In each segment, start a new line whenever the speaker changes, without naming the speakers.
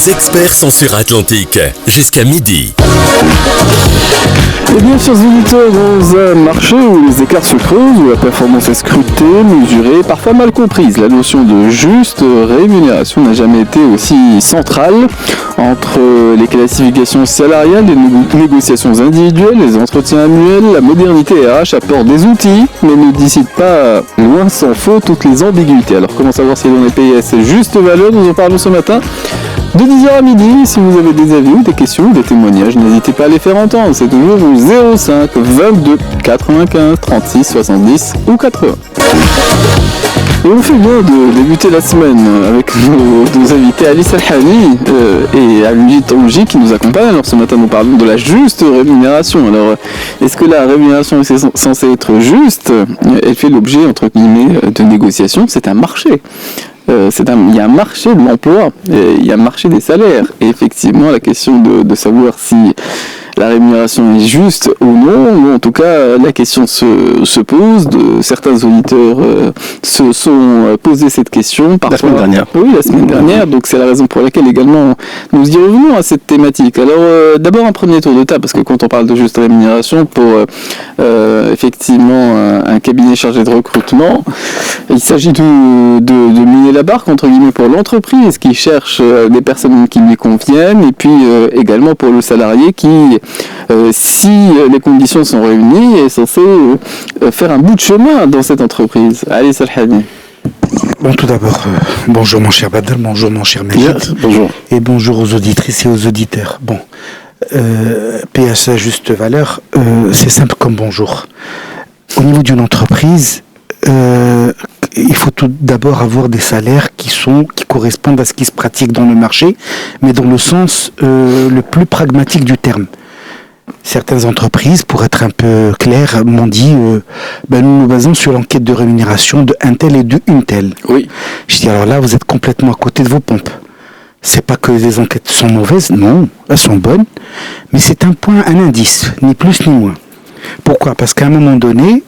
Les experts sont sur Atlantique, jusqu'à midi.
Et bien, chers auditeurs, dans un marché où les écarts se creusent, où la performance est scrutée, mesurée, parfois mal comprise, la notion de juste rémunération n'a jamais été aussi centrale entre les classifications salariales, les négociations individuelles, les entretiens annuels. La modernité RH apporte des outils, mais ne dissipe pas, loin s'en faut, toutes les ambiguïtés. Alors, comment savoir si l'on est payé à ses justes valeurs? Nous en parlons ce matin. De 10h à midi, si vous avez des avis ou des questions ou des témoignages, n'hésitez pas à les faire entendre. C'est toujours au 05 22 95 36 70 ou 80. Et on fait bien de débuter la semaine avec nos deux invités Alice Alhani et Aluji Tanji qui nous accompagnent. Alors ce matin nous parlons de la juste rémunération. Alors est-ce que la rémunération est censée être juste? Elle fait l'objet entre guillemets de négociations. C'est un marché. Il y a un marché de l'emploi, il y a un marché des salaires. Et effectivement, la question de savoir si la rémunération est juste ou non, ou en tout cas, la question se pose. Certains auditeurs se sont posés cette question. Parfois,
la semaine dernière.
Oui, la semaine dernière. Donc c'est la raison pour laquelle également nous y revenons à cette thématique. Alors d'abord un premier tour de table, parce que quand on parle de juste rémunération pour effectivement un cabinet chargé de recrutement, il s'agit de miner la barque entre guillemets pour l'entreprise qui cherche des personnes qui lui conviennent, et puis également pour le salarié qui, si les conditions sont réunies, est censé faire un bout de chemin dans cette entreprise. Allez, Salhani.
Bon, tout d'abord, bonjour mon cher Badal, bonjour mon cher Majid.
Yes, bonjour.
Et bonjour aux auditrices et aux auditeurs. Bon, PSA juste valeur, c'est simple comme bonjour. Au niveau d'une entreprise, il faut tout d'abord avoir des salaires qui correspondent à ce qui se pratique dans le marché, mais dans le sens le plus pragmatique du terme. Certaines entreprises, pour être un peu clair, m'ont dit nous nous basons sur l'enquête de rémunération de un tel et de une telle.
Oui.
Je dis alors là, vous êtes complètement à côté de vos pompes. C'est pas que les enquêtes sont mauvaises, non, elles sont bonnes, mais c'est un point, un indice, ni plus ni moins. Pourquoi? Parce qu'à un moment donné,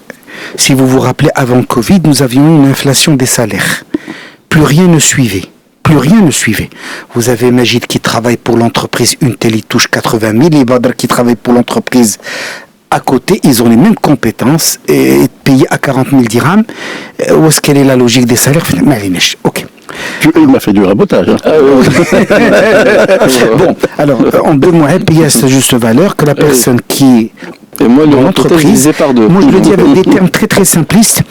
si vous vous rappelez, avant le Covid, nous avions eu une inflation des salaires. Plus rien ne suivait. Vous avez Majid qui travaille pour l'entreprise, une telle, il touche 80 000, et Badr qui travaille pour l'entreprise à côté, ils ont les mêmes compétences, et payés à 40 000 dirhams. Où est-ce qu'elle est la logique des salaires? Ok.
Il m'a fait du rabotage. Hein.
Bon, alors, en 2 mois, elle paye à sa juste valeur que la personne qui
Et moi,
dans l'entreprise, moi je le dis avec des termes très très simplistes,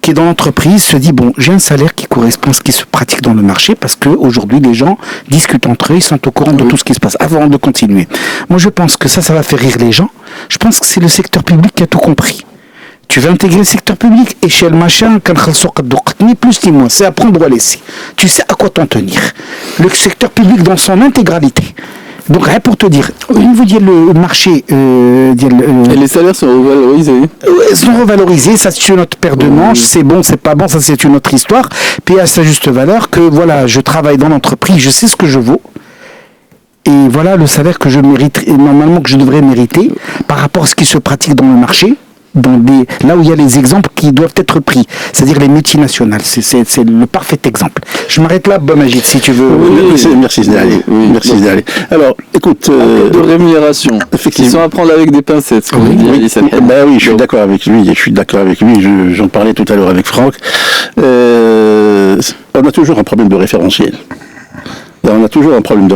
qui est dans l'entreprise se dit bon, j'ai un salaire qui correspond à ce qui se pratique dans le marché, parce que aujourd'hui les gens discutent entre eux, ils sont au courant de tout ce qui se passe. Avant de continuer, moi je pense que ça va faire rire les gens. Je pense que c'est le secteur public qui a tout compris. Tu veux intégrer le secteur public, échelle machin, ni plus ni moins, c'est à prendre ou à laisser. Tu sais à quoi t'en tenir. Le secteur public dans son intégralité. Donc, rien pour te dire, au niveau du marché...
et les salaires sont revalorisés.
Ils sont revalorisés, ça c'est une autre paire de manches, c'est bon, c'est pas bon, ça c'est une autre histoire. Puis à sa juste valeur que, voilà, je travaille dans l'entreprise, je sais ce que je vaux. Et voilà le salaire que je mérite, et normalement que je devrais mériter, par rapport à ce qui se pratique dans le marché. Là où il y a les exemples qui doivent être pris, c'est-à-dire les multinationales, c'est le parfait exemple. Je m'arrête là, Majid, si tu veux.
Merci d'aller. Merci d'aller. Alors, écoute,
de rémunération, qui sont à prendre avec des pincettes.
Oui, je suis d'accord avec lui. J'en parlais tout à l'heure avec Franck. On a toujours un problème de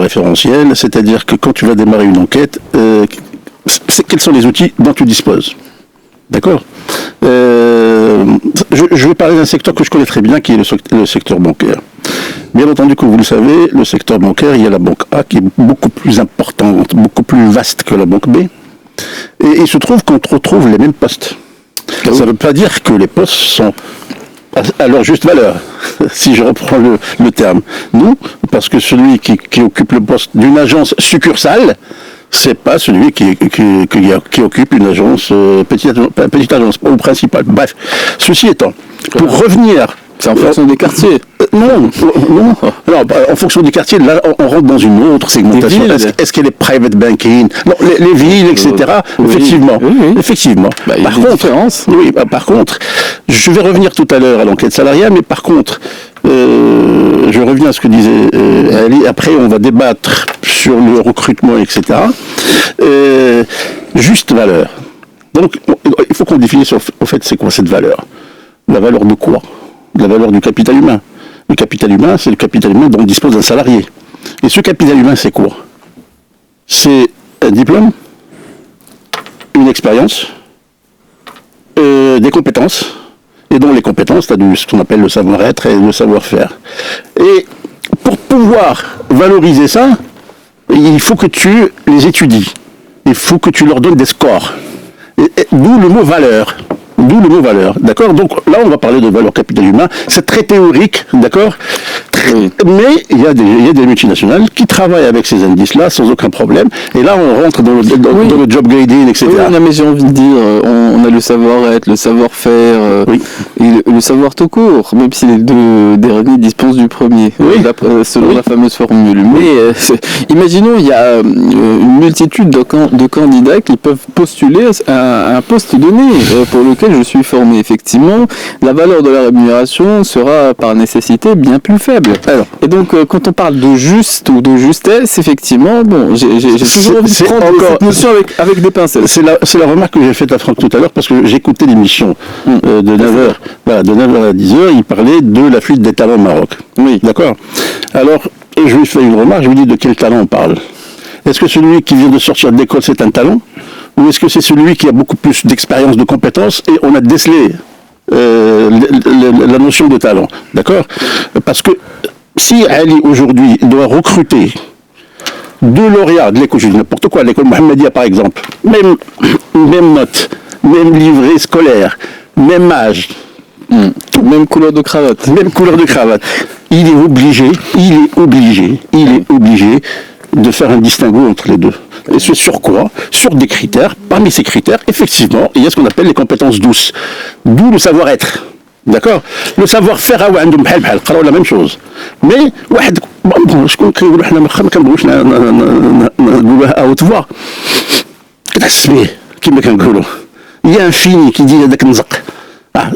référentiel. C'est-à-dire que quand tu vas démarrer une enquête, quels sont les outils dont tu disposes? D'accord. Je vais parler d'un secteur que je connais très bien, qui est le secteur bancaire. Bien entendu, comme vous le savez, le secteur bancaire, il y a la banque A qui est beaucoup plus importante, beaucoup plus vaste que la banque B. Et il se trouve qu'on retrouve les mêmes postes. Ça ne veut pas dire que les postes sont à leur juste valeur, si je reprends le terme. Non, parce que celui qui occupe le poste d'une agence succursale, c'est pas celui qui occupe une agence, petite agence, ou principale. Bref, ceci étant, pour revenir
C'est en fonction des quartiers.
Non. Alors, en fonction du quartier, là, on rentre dans une autre segmentation. Est-ce qu'elle est private banking? Non, les villes, etc. Effectivement.
Oui.
Effectivement.
Bah, il y a des différences.
Oui, par contre, je vais revenir tout à l'heure à l'enquête salariale, mais par contre, je reviens à ce que disait Ali. Après, on va débattre sur le recrutement, etc. Juste valeur. Donc, il faut qu'on définisse au fait c'est quoi cette valeur. La valeur de quoi? La valeur du capital humain. Le capital humain, c'est le capital humain dont dispose un salarié. Et ce capital humain, c'est quoi? C'est un diplôme, une expérience, des compétences, et dans les compétences, tu as ce qu'on appelle le savoir-être et le savoir-faire. Et pour pouvoir valoriser ça, il faut que tu les étudies. Il faut que tu leur donnes des scores. D'où le mot valeur. D'accord? Donc là, on va parler de valeur capital humain. C'est très théorique, d'accord? Mais il y a des multinationales qui travaillent avec ces indices-là sans aucun problème. Et là, on rentre dans le job grading, etc.
Oui, mais j'ai envie de dire, on a le savoir-être, le savoir-faire, et le savoir tout court, même si les deux derniers dispensent du premier, selon la fameuse formule. Mais imaginons, il y a une multitude de candidats qui peuvent postuler à un poste donné pour lequel je suis formé. Effectivement, la valeur de la rémunération sera par nécessité bien plus faible. Alors, et donc, quand on parle de juste ou de justesse, effectivement, bon, j'ai toujours envie de prendre cette notion avec des pincettes.
C'est la remarque que j'ai faite à Franck tout à l'heure, parce que j'écoutais l'émission de 9h. Voilà, de 9h à 10h, il parlait de la fuite des talents au Maroc.
Oui.
D'accord? Alors, je lui fais une remarque, je lui dis de quel talent on parle. Est-ce que celui qui vient de sortir de l'école, c'est un talent? Ou est-ce que c'est celui qui a beaucoup plus d'expérience, de compétences, et on a décelé la notion de talent? D'accord? Parce que si Ali aujourd'hui doit recruter deux lauréats de l'école, je dis n'importe quoi, l'école Mohammedia par exemple, même note, même livret scolaire, même âge,
même couleur de cravate,
il est obligé de faire un distinguo entre les deux. Et c'est sur quoi? Sur des critères. Parmi ces critères, effectivement, il y a ce qu'on appelle les compétences douces. D'où le savoir-être. D'accord? Le savoir-faire, la même chose. Mais, il y a un fini qui dit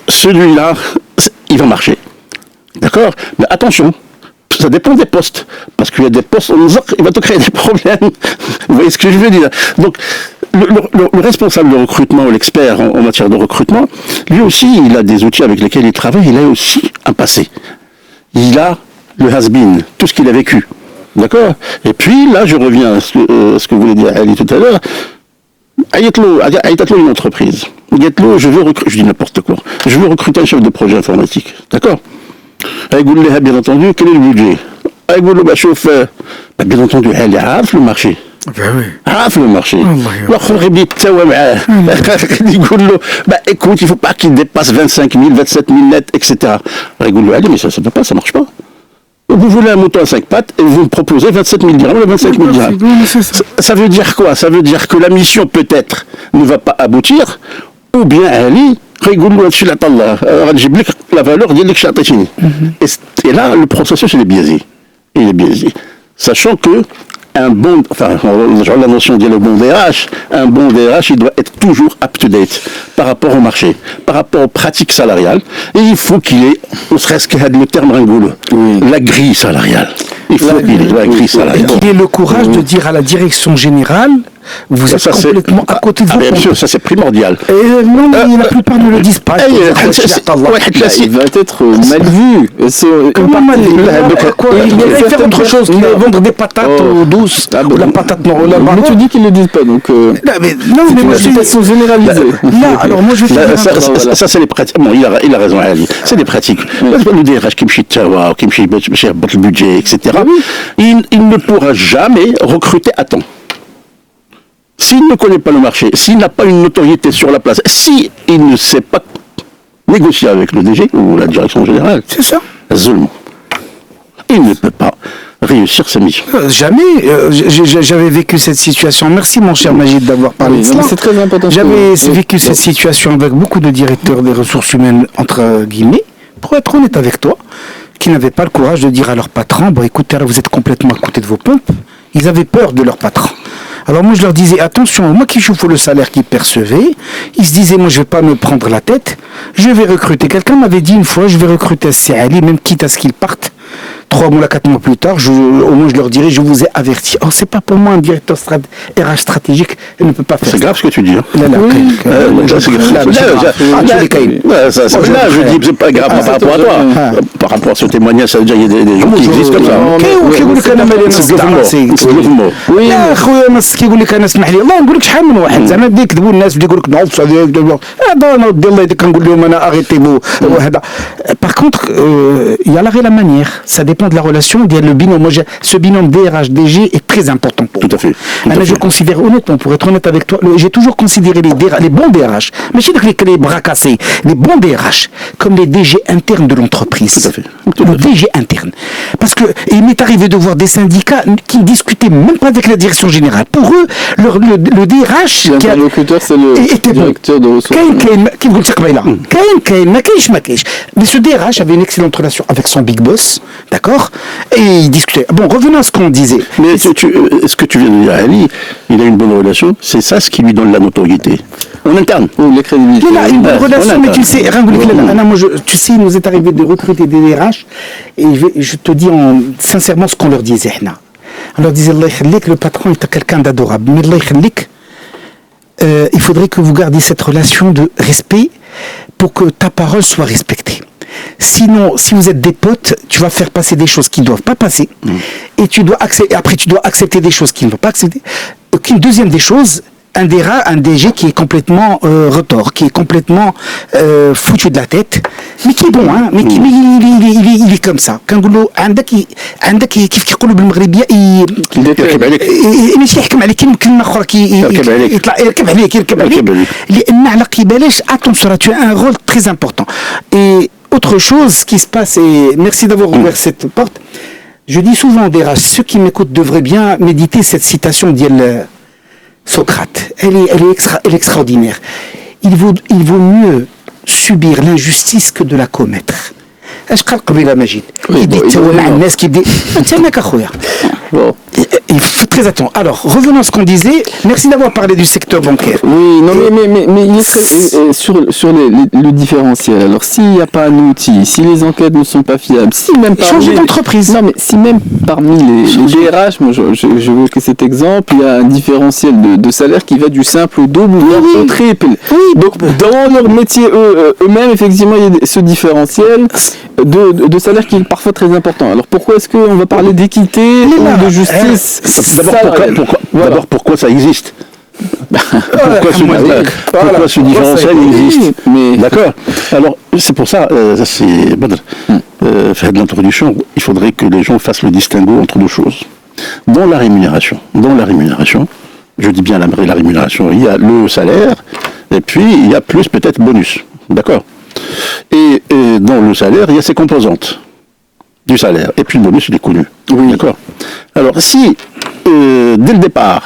celui-là, il va marcher. D'accord? Mais attention, ça dépend des postes. Parce qu'il y a des postes, il va te créer des problèmes. Vous voyez ce que je veux dire? Donc, le responsable de recrutement, ou l'expert en matière de recrutement, lui aussi, il a des outils avec lesquels il travaille, il a aussi un passé. Il a le has-been, tout ce qu'il a vécu. D'accord? Et puis, là, je reviens à ce que voulait dire Ali tout à l'heure. Aïtatlo une entreprise. Je dis n'importe quoi. Je veux recruter un chef de projet informatique. D'accord? Bien entendu, quel est le budget? Bien entendu, elle est عارف le marché. عارف le marché. L'autre غيبدا يتساوى معاه. يقول له écoute, il faut pas qu'il dépasse 25 000, 27 000 net, etc. يقول له allez, mais ça peut pas, ça marche pas. Vous voulez un mouton à 5 pattes et vous me proposez 27 000 dirhams ou 25 000 dirhams. Ça veut dire quoi? Ça veut dire que la mission peut-être ne va pas aboutir, ou bien Ali يقول له هادشي اللي عطا الله غنجيب لك la valeur ديال داكشي عطيتيني. Et là, le processus il est biaisé. Sachant que un bon DRH, il doit être toujours up-to-date par rapport au marché, par rapport aux pratiques salariales, et il faut qu'il ait, ne serait-ce que le terme ringouleux, la grille salariale. Il faut qu'il ait la grille salariale.
Qu'il ait le courage de dire à la direction générale, vous êtes complètement à côté de vos
bien sûr, ça c'est primordial.
Non, mais la plupart ne le disent pas.
Il va être mal vu.
Comment mal vu? Il devrait faire autre chose, qu'il vendre des patates douces, ou la patate normale.
Mais tu dis qu'ils ne le disent pas, donc...
Non, mais moi je suis généralisée. Là, alors moi je vais faire...
Ça c'est les pratiques. Bon, il a raison, Ali. C'est des pratiques. Le DRH qui me chie Tawa, qui me chie le budget, etc. Il ne pourra jamais recruter à temps. S'il ne connaît pas le marché, s'il n'a pas une notoriété sur la place, s'il ne sait pas négocier avec le DG ou la direction générale,
c'est ça.
Zulm. Il ne peut pas réussir sa mission.
Jamais. J'avais vécu cette situation. Merci mon cher Magid d'avoir parlé de ça.
C'est très important.
J'avais vécu cette situation avec beaucoup de directeurs des ressources humaines, entre guillemets, pour être honnête avec toi, qui n'avaient pas le courage de dire à leur patron, bon écoutez, là vous êtes complètement à côté de vos pompes. Ils avaient peur de leur patron. Alors moi je leur disais, attention, moi qui chauffe le salaire qu'ils percevaient, ils se disaient, moi je vais pas me prendre la tête, je vais recruter. Quelqu'un m'avait dit une fois, je vais recruter Ali, même quitte à ce qu'ils partent. 3 mois, 4 mois plus tard, au moins je leur dirais, je vous ai averti. Oh, c'est pas pour moi un directeur RH stratégique, il ne peut pas faire ça.
C'est grave ce que tu dis. Hein.
Là,
je dis, c'est pas grave par rapport à toi. Par rapport à ce témoignage, ça veut dire qu'il y a des gens qui existent comme ça.
C'est oui يا خويا الناس كيقول لك انا اسمح لي الله نقول لك شحال من واحد زعما بدا يكذبوا الناس بدا يقول لك نعوض هذا انا ودي الله يديك كنقول لهم انا اريتي وهذا. Par contre, il y a la manière, ça dépend de la relation, il y a le binôme. Moi, ce binôme DRH-DG est très important pour moi.
Tout à fait.
Je considère honnêtement, pour être honnête avec toi, j'ai toujours considéré les bons DRH, mais je sais que les bras cassés, les bons DRH, comme les DG internes de l'entreprise.
Tout à fait.
Le DG interne. Parce que il m'est arrivé de voir des syndicats qui ne discutaient même pas avec la direction générale. Pour eux, le DRH...
L'interlocuteur, c'est le directeur de ressources.
Mais ce DRH avait une excellente relation avec son big boss, d'accord, et il discutait. Bon, revenons à ce qu'on disait.
Mais est-ce que tu viens de dire, Ali, il a une bonne relation, c'est ça ce qui lui donne la notoriété. En interne.
Ou les crédibilités.
Il a une bonne relation, mais tu sais, tu sais, il nous est arrivé de recruter des DRH, et je te dis sincèrement ce qu'on leur disait. On leur disait, Allah ykhalik, le patron est quelqu'un d'adorable, mais Allah ykhalik, il faudrait que vous gardiez cette relation de respect pour que ta parole soit respectée. Sinon, si vous êtes des potes, tu vas faire passer des choses qui ne doivent pas passer, et après tu dois accepter des choses qui ne vont pas accepter. Une deuxième des choses, un DG qui est complètement retors, qui est complètement foutu de la tête, mais qui est bon, hein, mais il est comme ça. Quand on dit عندك كيف كيقولوا بالمغربيه
يركب عليك
ماشي يحكم عليك كلمه اخرى يركب عليك لان على قبالاش attention, tu as un rôle très important. Et autre chose qui se passe, et merci d'avoir ouvert cette porte, je dis souvent aux DRH, ceux qui m'écoutent devraient bien méditer cette citation d'Yel Socrate. Elle est extraordinaire. Il vaut mieux subir l'injustice que de la commettre. اش قال قبيله مجيد يدي تسوى مع الناس كيبدي انت ماك اخويا. Il faut très attention. Alors, revenons à ce qu'on disait. Merci d'avoir parlé du secteur bancaire.
Oui, non, mais il est très, sur le différentiel. Alors, s'il n'y a pas un outil, si les enquêtes ne sont pas fiables, si même parmi
changer d'entreprise.
Non, mais si même parmi les DRH, moi, je veux que cet exemple, il y a un différentiel de salaire qui va du simple au double, voire au triple. Oui. Donc, dans leur métier eux-mêmes, effectivement, il y a ce différentiel de salaire qui est parfois très important. Alors, pourquoi est-ce qu'on va parler d'équité ou de justice?
D'abord, pourquoi ça existe? Pourquoi ce différentiel existe? D'accord. Alors, c'est pour ça, faire de l'introduction, il faudrait que les gens fassent le distinguo entre deux choses. Dans la rémunération, je dis bien la rémunération, il y a le salaire, et puis il y a plus peut-être bonus. D'accord. Et dans le salaire, il y a ses composantes du salaire. Et puis le bonus, il est connu. Oui. D'accord. Alors, si, dès le départ,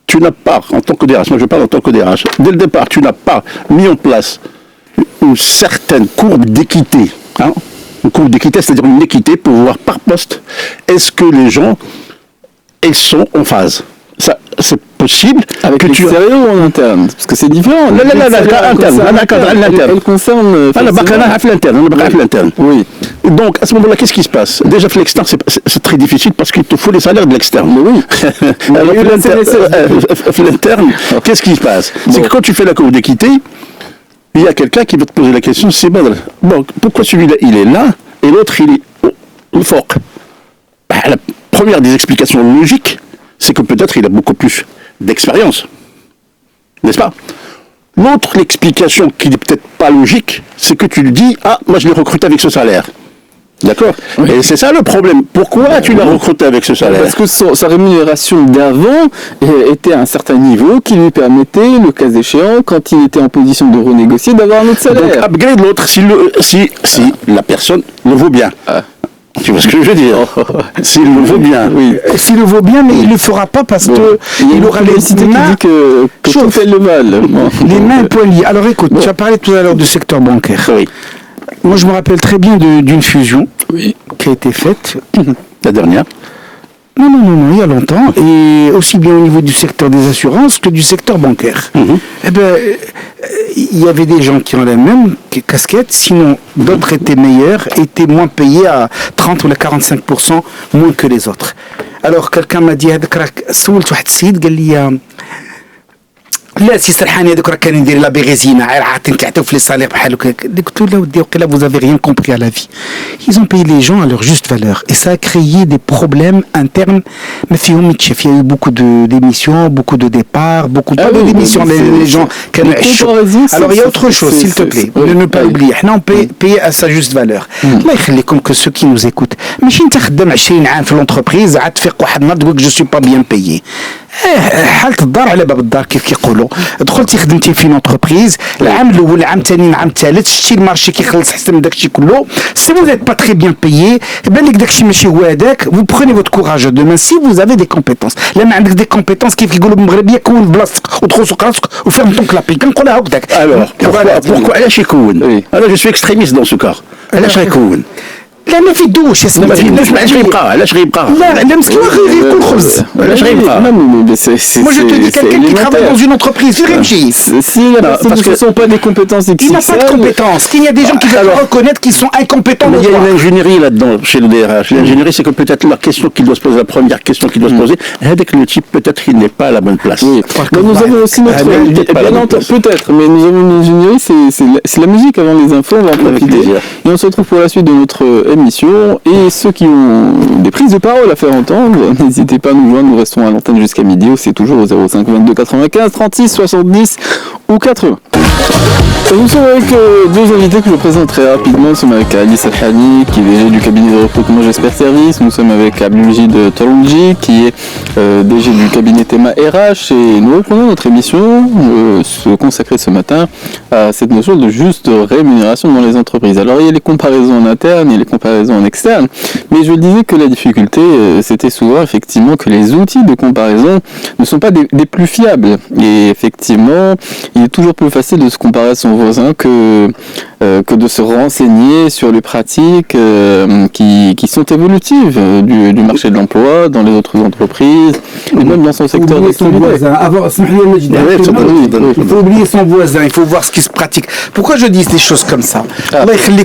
tu n'as pas, en tant que DRH, moi je parle en tant que DRH, dès le départ, tu n'as pas mis en place une certaine courbe d'équité, hein, une courbe d'équité, c'est-à-dire une équité pour voir par poste, est-ce que les gens sont en phase? Ça, c'est possible.
Avec l'extérieur ou en interne? Parce que c'est différent.
Elle
concerne...
l'interne. Oui. Donc, à ce moment-là, qu'est-ce qui se passe? Déjà, l'externe, c'est très difficile parce qu'il te faut les salaires de l'externe.
Oui.
Alors, l'interne, qu'est-ce qui se passe? C'est que quand tu fais la courbe d'équité, il y a quelqu'un qui va te poser la question, c'est bon, pourquoi celui-là, il est là, et l'autre, il est au fort? La première des explications logiques, c'est que peut-être il a beaucoup plus d'expérience. N'est-ce pas? L'autre explication qui n'est peut-être pas logique, c'est que tu lui dis, moi je l'ai recruté avec ce salaire. D'accord. Oui. Et c'est ça le problème. Pourquoi tu l'as recruté avec ce salaire?
Parce que sa rémunération d'avant était à un certain niveau qui lui permettait, le cas échéant, quand il était en position de renégocier, d'avoir un autre salaire.
Donc upgrade l'autre si la personne le vaut bien. Tu vois ce que je veux dire? S'il le vaut bien.
Oui. S'il le vaut bien, mais il ne le fera pas parce que il aura les mains
que tout fait le mal.
Les mains poilies. Alors écoute, tu as parlé tout à l'heure du secteur bancaire.
Oui.
Moi, je me rappelle très bien d'une fusion
Oui.
qui a été faite.
La dernière.
Non, il y a longtemps, et aussi bien au niveau du secteur des assurances que du secteur bancaire. Eh ben, il y avait des gens qui ont la même casquette, sinon d'autres étaient meilleurs, étaient moins payés à 30 ou 45% moins que les autres. Alors quelqu'un m'a dit هذاك راك سولت واحد السيد قال لي لا سي سرحاني هذوك راه كانوا يدير لا بيغيزينا عاطين كيعطيو في لي سالير بحال هكا قلت له لا ودي وقيلا vous avez rien compris à la vie. Ils ont payé les gens à leur juste valeur et ça a créé des problèmes internes ما فيهم يتشاف. Il y a eu beaucoup d'émissions, beaucoup de départs, beaucoup pas d'émissions, les gens كانوا يعشوا. Alors il y a autre chose s'il te plaît, ne pas oublier حنا on paye à sa juste valeur. الله يخليكم que ceux qui nous écoutent ماشي انت خدام 20 عام في l'entreprise عاد تفيق واحد النهار تقول je suis pas bien payé. حالة الدار على باب الدار كيف كيقولوا. دخلتي خدمتي في نونتربريز العام الاول العام الثاني العام الثالث شتي المارشي كيخلص احسن من داكشي كله. سي vous n'êtes pas très bien payé بان لك داكشي ماشي هو هذاك. vous prenez votre courage demain si vous avez des compétences. لما عندك des compétences كيف كيقولوا بالمغربيه كون بلاصتك وتخصك راسك وفهم طون كلابي كنقولها هكذاك.
Alors pourquoi علاش يكون؟ انا جو سوي اكستريميست دون سو كار. علاش غيكون؟
لا ما في دوش اسمع
علاش غيبقى؟ علاش غيبقى؟
لا مسكين غيكون خبز.
علاش غيبقى؟
Moi je te dis quelqu'un qui travaille dans une entreprise,
Si la personne ne sont pas des compétences XXL,
il n'a pas de compétences. Il y a des gens qui veulent reconnaître qu'ils sont incompétents.
Il y a une ingénierie là-dedans chez le DRH. L'ingénierie, c'est que peut-être la question qu'il doit se poser, la première question qu'il doit se poser, avec le type, peut-être qu'il n'est pas à la bonne place.
Oui. Nous avons aussi notre peut-être, mais nous avons une ingénierie, c'est la musique avant les infos, on va en profiter. Et on se retrouve pour la suite de notre émission. Et ceux qui ont des prises de parole à faire entendre, n'hésitez pas à nous joindre, nous restons à l'antenne jusqu'à midi, c'est toujours au 05 22 95 36 70 ou 80. Nous sommes avec deux invités que je présente très rapidement. Nous sommes avec Ali Salhani, qui est DG du cabinet de recrutement J'espère Service. Nous sommes avec Abdelmjid Toroudji, qui est DG du cabinet Tema RH. Et nous reprenons notre émission se consacrer ce matin à cette notion de juste rémunération dans les entreprises. Alors il y a les comparaisons en interne, il y a les comparaisons en externe. Mais je disais que la difficulté, c'était souvent effectivement que les outils de comparaison ne sont pas des plus fiables. Et effectivement, il est toujours plus facile de se comparer à son voisin que de se renseigner sur les pratiques qui sont évolutives du marché de l'emploi, dans les autres entreprises, et même dans son secteur d'activité.
Il faut oublier son voisin, il faut voir ce qui se pratique. Pourquoi je dis des choses comme ça?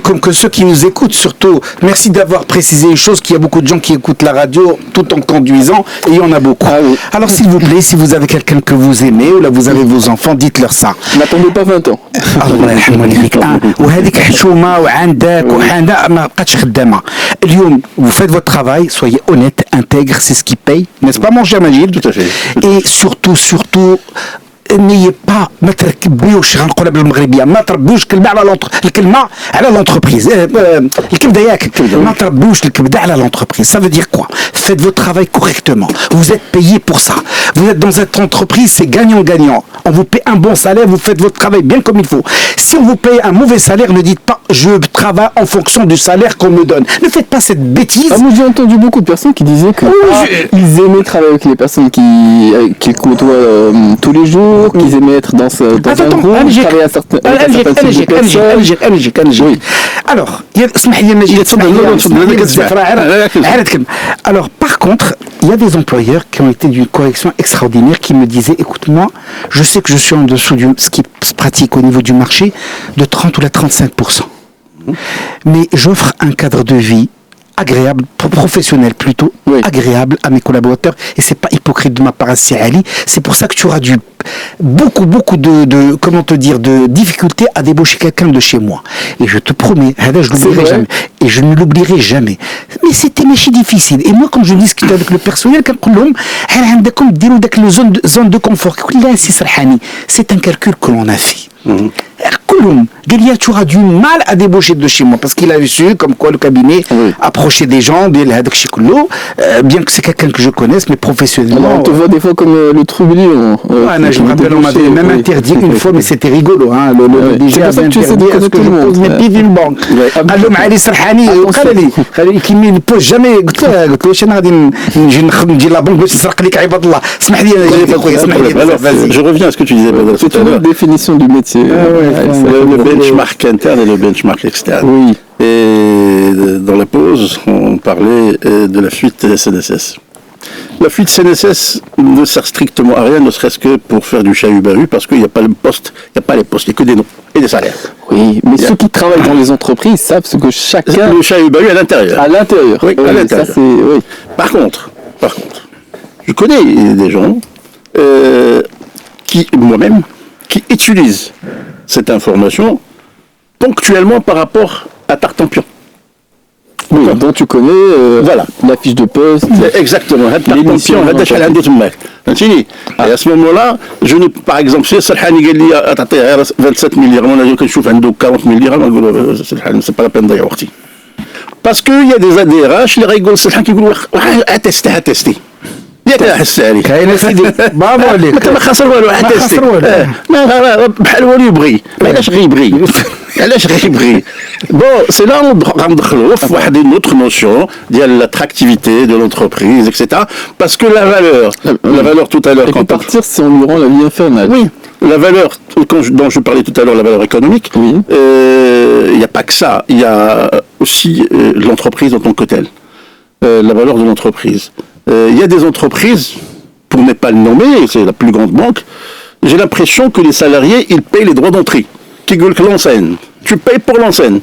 Comme que ceux qui nous écoutent, surtout, merci d'avoir précisé une chose, qu'il y a beaucoup de gens qui écoutent la radio tout en conduisant, et il y en a beaucoup. Alors s'il vous plaît, si vous avez quelqu'un que vous aimez, ou là vous avez vos enfants, dites-leur ça.
N'attendez pas 20 ans.
الله يرحم والديك وهذيك حشومه وعندك وحنا ما بقاتش خدامه. اليوم vous faites votre travail, soyez honnête, intègre, c'est ce qui paye, n'est-ce pas mon cher Majid?
Tout à fait.
Et surtout n'ayez pas ما تركبوش غنقولها بالمغربيه ما تربوش الكلمه على l'entreprise الكبده ياك ما تربوش الكبده على l'entreprise. Ça veut dire quoi? Faites votre travail correctement, vous êtes payé pour ça, vous êtes dans cette entreprise, c'est gagnant-gagnant. On vous paye un bon salaire, vous faites votre travail bien comme il faut. Si on vous paye un mauvais salaire, ne dites pas je travaille en fonction du salaire qu'on me donne. Ne faites pas cette bêtise.
Moi j'ai entendu beaucoup de personnes qui disaient que ils aimaient travailler avec les personnes qu'ils côtoient tous les jours, qu'ils aimaient être dans un groupe, travailler à certains types de personnes.
Alors, alors par contre, il y a des employeurs qui ont été d'une correction extraordinaire qui me disaient écoute-moi, je sais que je suis en dessous de ce qui se pratique au niveau du marché de 30 ou 35%. Mais j'offre un cadre de vie agréable, professionnel plutôt, agréable à mes collaborateurs, et c'est pas hypocrite de ma part, c'est Ali. C'est pour ça que tu auras beaucoup de comment te dire, de difficultés à débaucher quelqu'un de chez moi. Et je te promets, je l'oublierai jamais. Et je ne l'oublierai jamais. Mais c'était méchi difficile. Et moi, quand je discute avec le personnel, zone de confort, c'est un calcul que l'on a fait. Tu auras du mal à débaucher de chez moi parce qu'il a su comme quoi le cabinet approchait des gens bien que c'est quelqu'un que je connaisse mais professionnellement.
Alors, on te voit des fois comme le trublion.
Je me rappelle, on m'avait même interdit une fois, mais c'était rigolo. Le DG avait interdit à ce que je pose mes pieds d'une banque. Alors, Ali Salhani, qui ne pose jamais.
Je reviens à ce que tu disais.
C'est une autre définition du métier.
Le benchmark interne et le benchmark externe.
Oui.
Et dans la pause, on parlait de la fuite CNSS. La fuite CNSS ne sert strictement à rien, ne serait-ce que pour faire du chahut-bahut, parce qu'il n'y a pas le poste, il n'y a pas les postes, il n'y a que des noms et des salaires.
Oui, mais ceux qui travaillent dans les entreprises savent ce que chacun...
Le chahut-bahut à l'intérieur.
À l'intérieur.
Oui, à l'intérieur.
Ça, oui.
Par contre, je connais des gens moi-même, qui utilisent cette information ponctuellement par rapport à Tartampion.
Oui, dont tu connais
voilà.
la fiche de poste.
Exactement. Tartampion, et à ce moment-là, par exemple, si Salhani قال لي 27 milliards, on a نشوف عنده 40 milliards, c'est pas la peine d'ailleurs. Parce qu'il y a des ADRH, les règles Salhani qui disent attester. ياك احس عليك
كاين سيدي برافو عليك
انت ما خسر والو عتستي بحال هو اللي يبغي علاش غيبغي bon c'est là on غندخلوا في واحد une autre notion ديال l'attractivité de l'entreprise etc parce que la valeur tout à l'heure
quand partir si on lui rend la vie infernale.
Oui, la valeur dont je parlais tout à l'heure, la valeur économique, il n'y a pas que ça, il y a aussi l'entreprise en tant que telle, la valeur de l'entreprise. Il y a des entreprises, pour ne pas le nommer, c'est la plus grande banque, j'ai l'impression que les salariés, ils payent les droits d'entrée. Qui gueule que l'enseigne. Tu payes pour l'enseigne.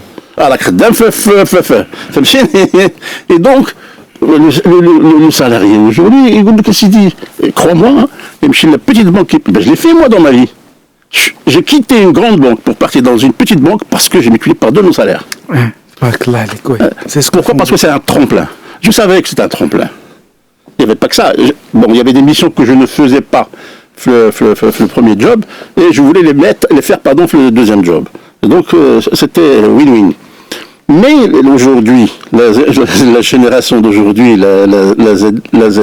Et donc, le salarié aujourd'hui, il dit, crois-moi, la petite banque, je l'ai fait moi dans ma vie. J'ai quitté une grande banque pour partir dans une petite banque parce que j'ai multiplié par 2 mon salaire. Pourquoi ? Parce que c'est un tremplin. Je savais que c'était un tremplin. Il n'y avait pas que ça. Bon, il y avait des missions que je ne faisais pas le premier job et je voulais les faire le deuxième job. Et donc c'était win-win. Mais aujourd'hui, la génération d'aujourd'hui, la Z,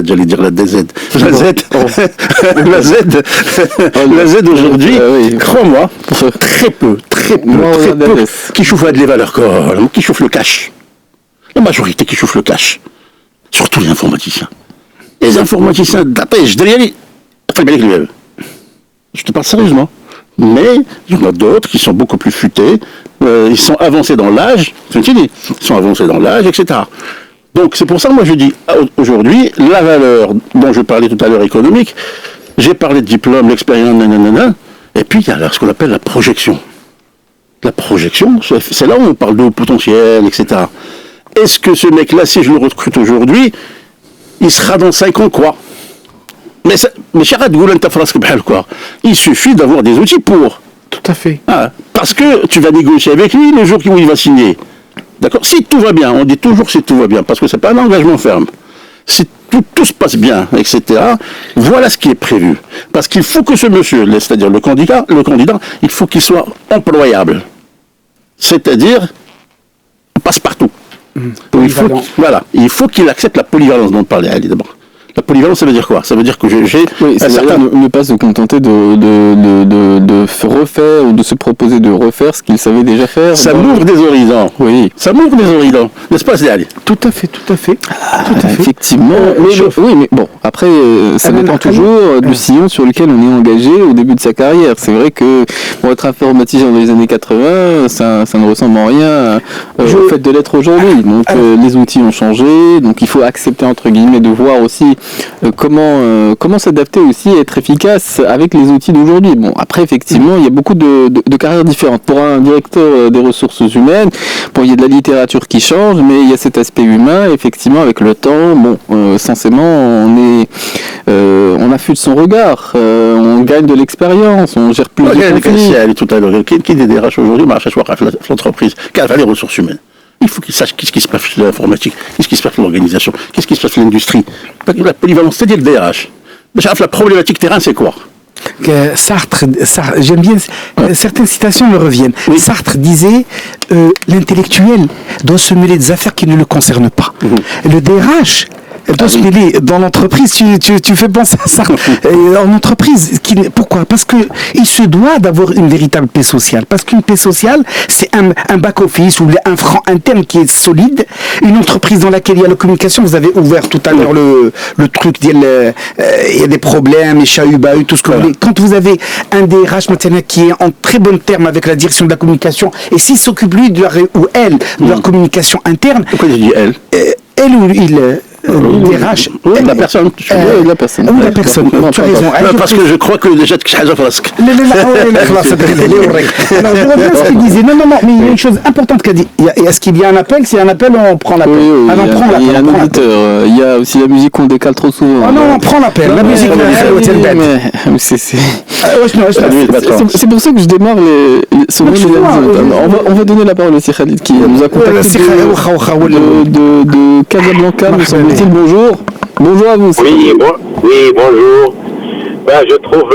j'allais dire la DZ, la Z aujourd'hui, crois-moi, très peu, qui chauffent les valeurs, qui chauffent le cash. La majorité qui chauffe le cash. Surtout les informaticiens. Les informaticiens d'Apège, je te parle sérieusement. Mais il y en a d'autres qui sont beaucoup plus futés, ils sont avancés dans l'âge, etc. Donc c'est pour ça que moi je dis, aujourd'hui, la valeur dont je parlais tout à l'heure économique, j'ai parlé de diplôme, l'expérience, et puis il y a ce qu'on appelle la projection. La projection, c'est là où on parle de haut potentiel, etc. Est-ce que ce mec-là, si je le recrute aujourd'hui, il sera dans 5 ans quoi ? Mais il suffit d'avoir des outils pour.
Tout à fait.
Parce que tu vas négocier avec lui le jour où il va signer. D'accord ? Si tout va bien, on dit toujours si tout va bien, parce que c'est pas un engagement ferme. Si tout se passe bien, etc., voilà ce qui est prévu. Parce qu'il faut que ce monsieur, c'est-à-dire le candidat, il faut qu'il soit employable. C'est-à-dire, passe-partout. Il faut qu'il accepte la polyvalence dont on parlait Ali d'abord. La polyvalence, ça veut dire quoi ? Ça veut dire que j'ai...
Oui, ça veut dire ne pas se contenter de refaire ou de se proposer de refaire ce qu'il savait déjà faire.
Ça m'ouvre des horizons.
Oui.
Ça m'ouvre des horizons. N'est-ce pas, Ali ?
Tout à fait.
Effectivement. Mais bon, après, ça dépend toujours du sillon sur lequel on est engagé au début de sa carrière. C'est vrai que pour être informaticien dans les années 80, ça ne ressemble en rien au fait de l'être aujourd'hui. Donc les outils ont changé, donc il faut accepter entre guillemets de voir aussi comment s'adapter aussi et être efficace avec les outils d'aujourd'hui. Bon, après, effectivement, il y a beaucoup de carrières différentes. Pour un directeur des ressources humaines, il y a de la littérature qui change, mais il y a cet aspect humain. Effectivement, avec le temps, censément, on affûte son regard, on gagne de l'expérience, on gère plus de conflits.
Tout à l'heure, qui est DRH aujourd'hui, l'entreprise, qui a les ressources humaines. Il faut qu'il sache qu'est-ce qui se passe dans l'informatique, qu'est-ce qui se passe dans l'organisation, qu'est-ce qui se passe dans l'industrie. La polyvalence, c'est-à-dire le DRH. La problématique terrain, c'est quoi ?
Sartre, j'aime bien, certaines citations me reviennent. Oui. Sartre disait l'intellectuel doit se mêler des affaires qui ne le concernent pas. Le DRH Dans l'entreprise, tu fais penser à ça. En entreprise, pourquoi? Parce qu'il se doit d'avoir une véritable paix sociale. Parce qu'une paix sociale, c'est un back-office ou un franc interne qui est solide. Une entreprise dans laquelle il y a la communication, vous avez ouvert tout à l'heure le truc, il y a des problèmes, les chahut-bahut, tout ce que vous voulez. Quand vous avez un DRH maintenant qui est en très bon terme avec la direction de la communication, et s'il s'occupe lui ou elle de leur communication interne.
Pourquoi j'ai dit elle?
Elle ou il DRH.
La personne.
La personne.
Oui, la personne. Tu as raison.
Parce que je crois que déjà tu as frasque.
Non, je reviens à ce qu'il disait. Non, mais il y a une chose importante qu'a dit. Est-ce qu'il y a un appel? S'il y a un appel, on prend l'appel.
Oui, il y a un auditeur. Il y a aussi la musique qu'on décale trop souvent.
Ah non, on prend l'appel. La musique,
c'est pour ça que je démarre on va donner la parole à Khalid qui nous a contacté de Casablanca, nous semble-t-il. Bonjour. Bonjour à vous.
Oui, bonjour. Je trouve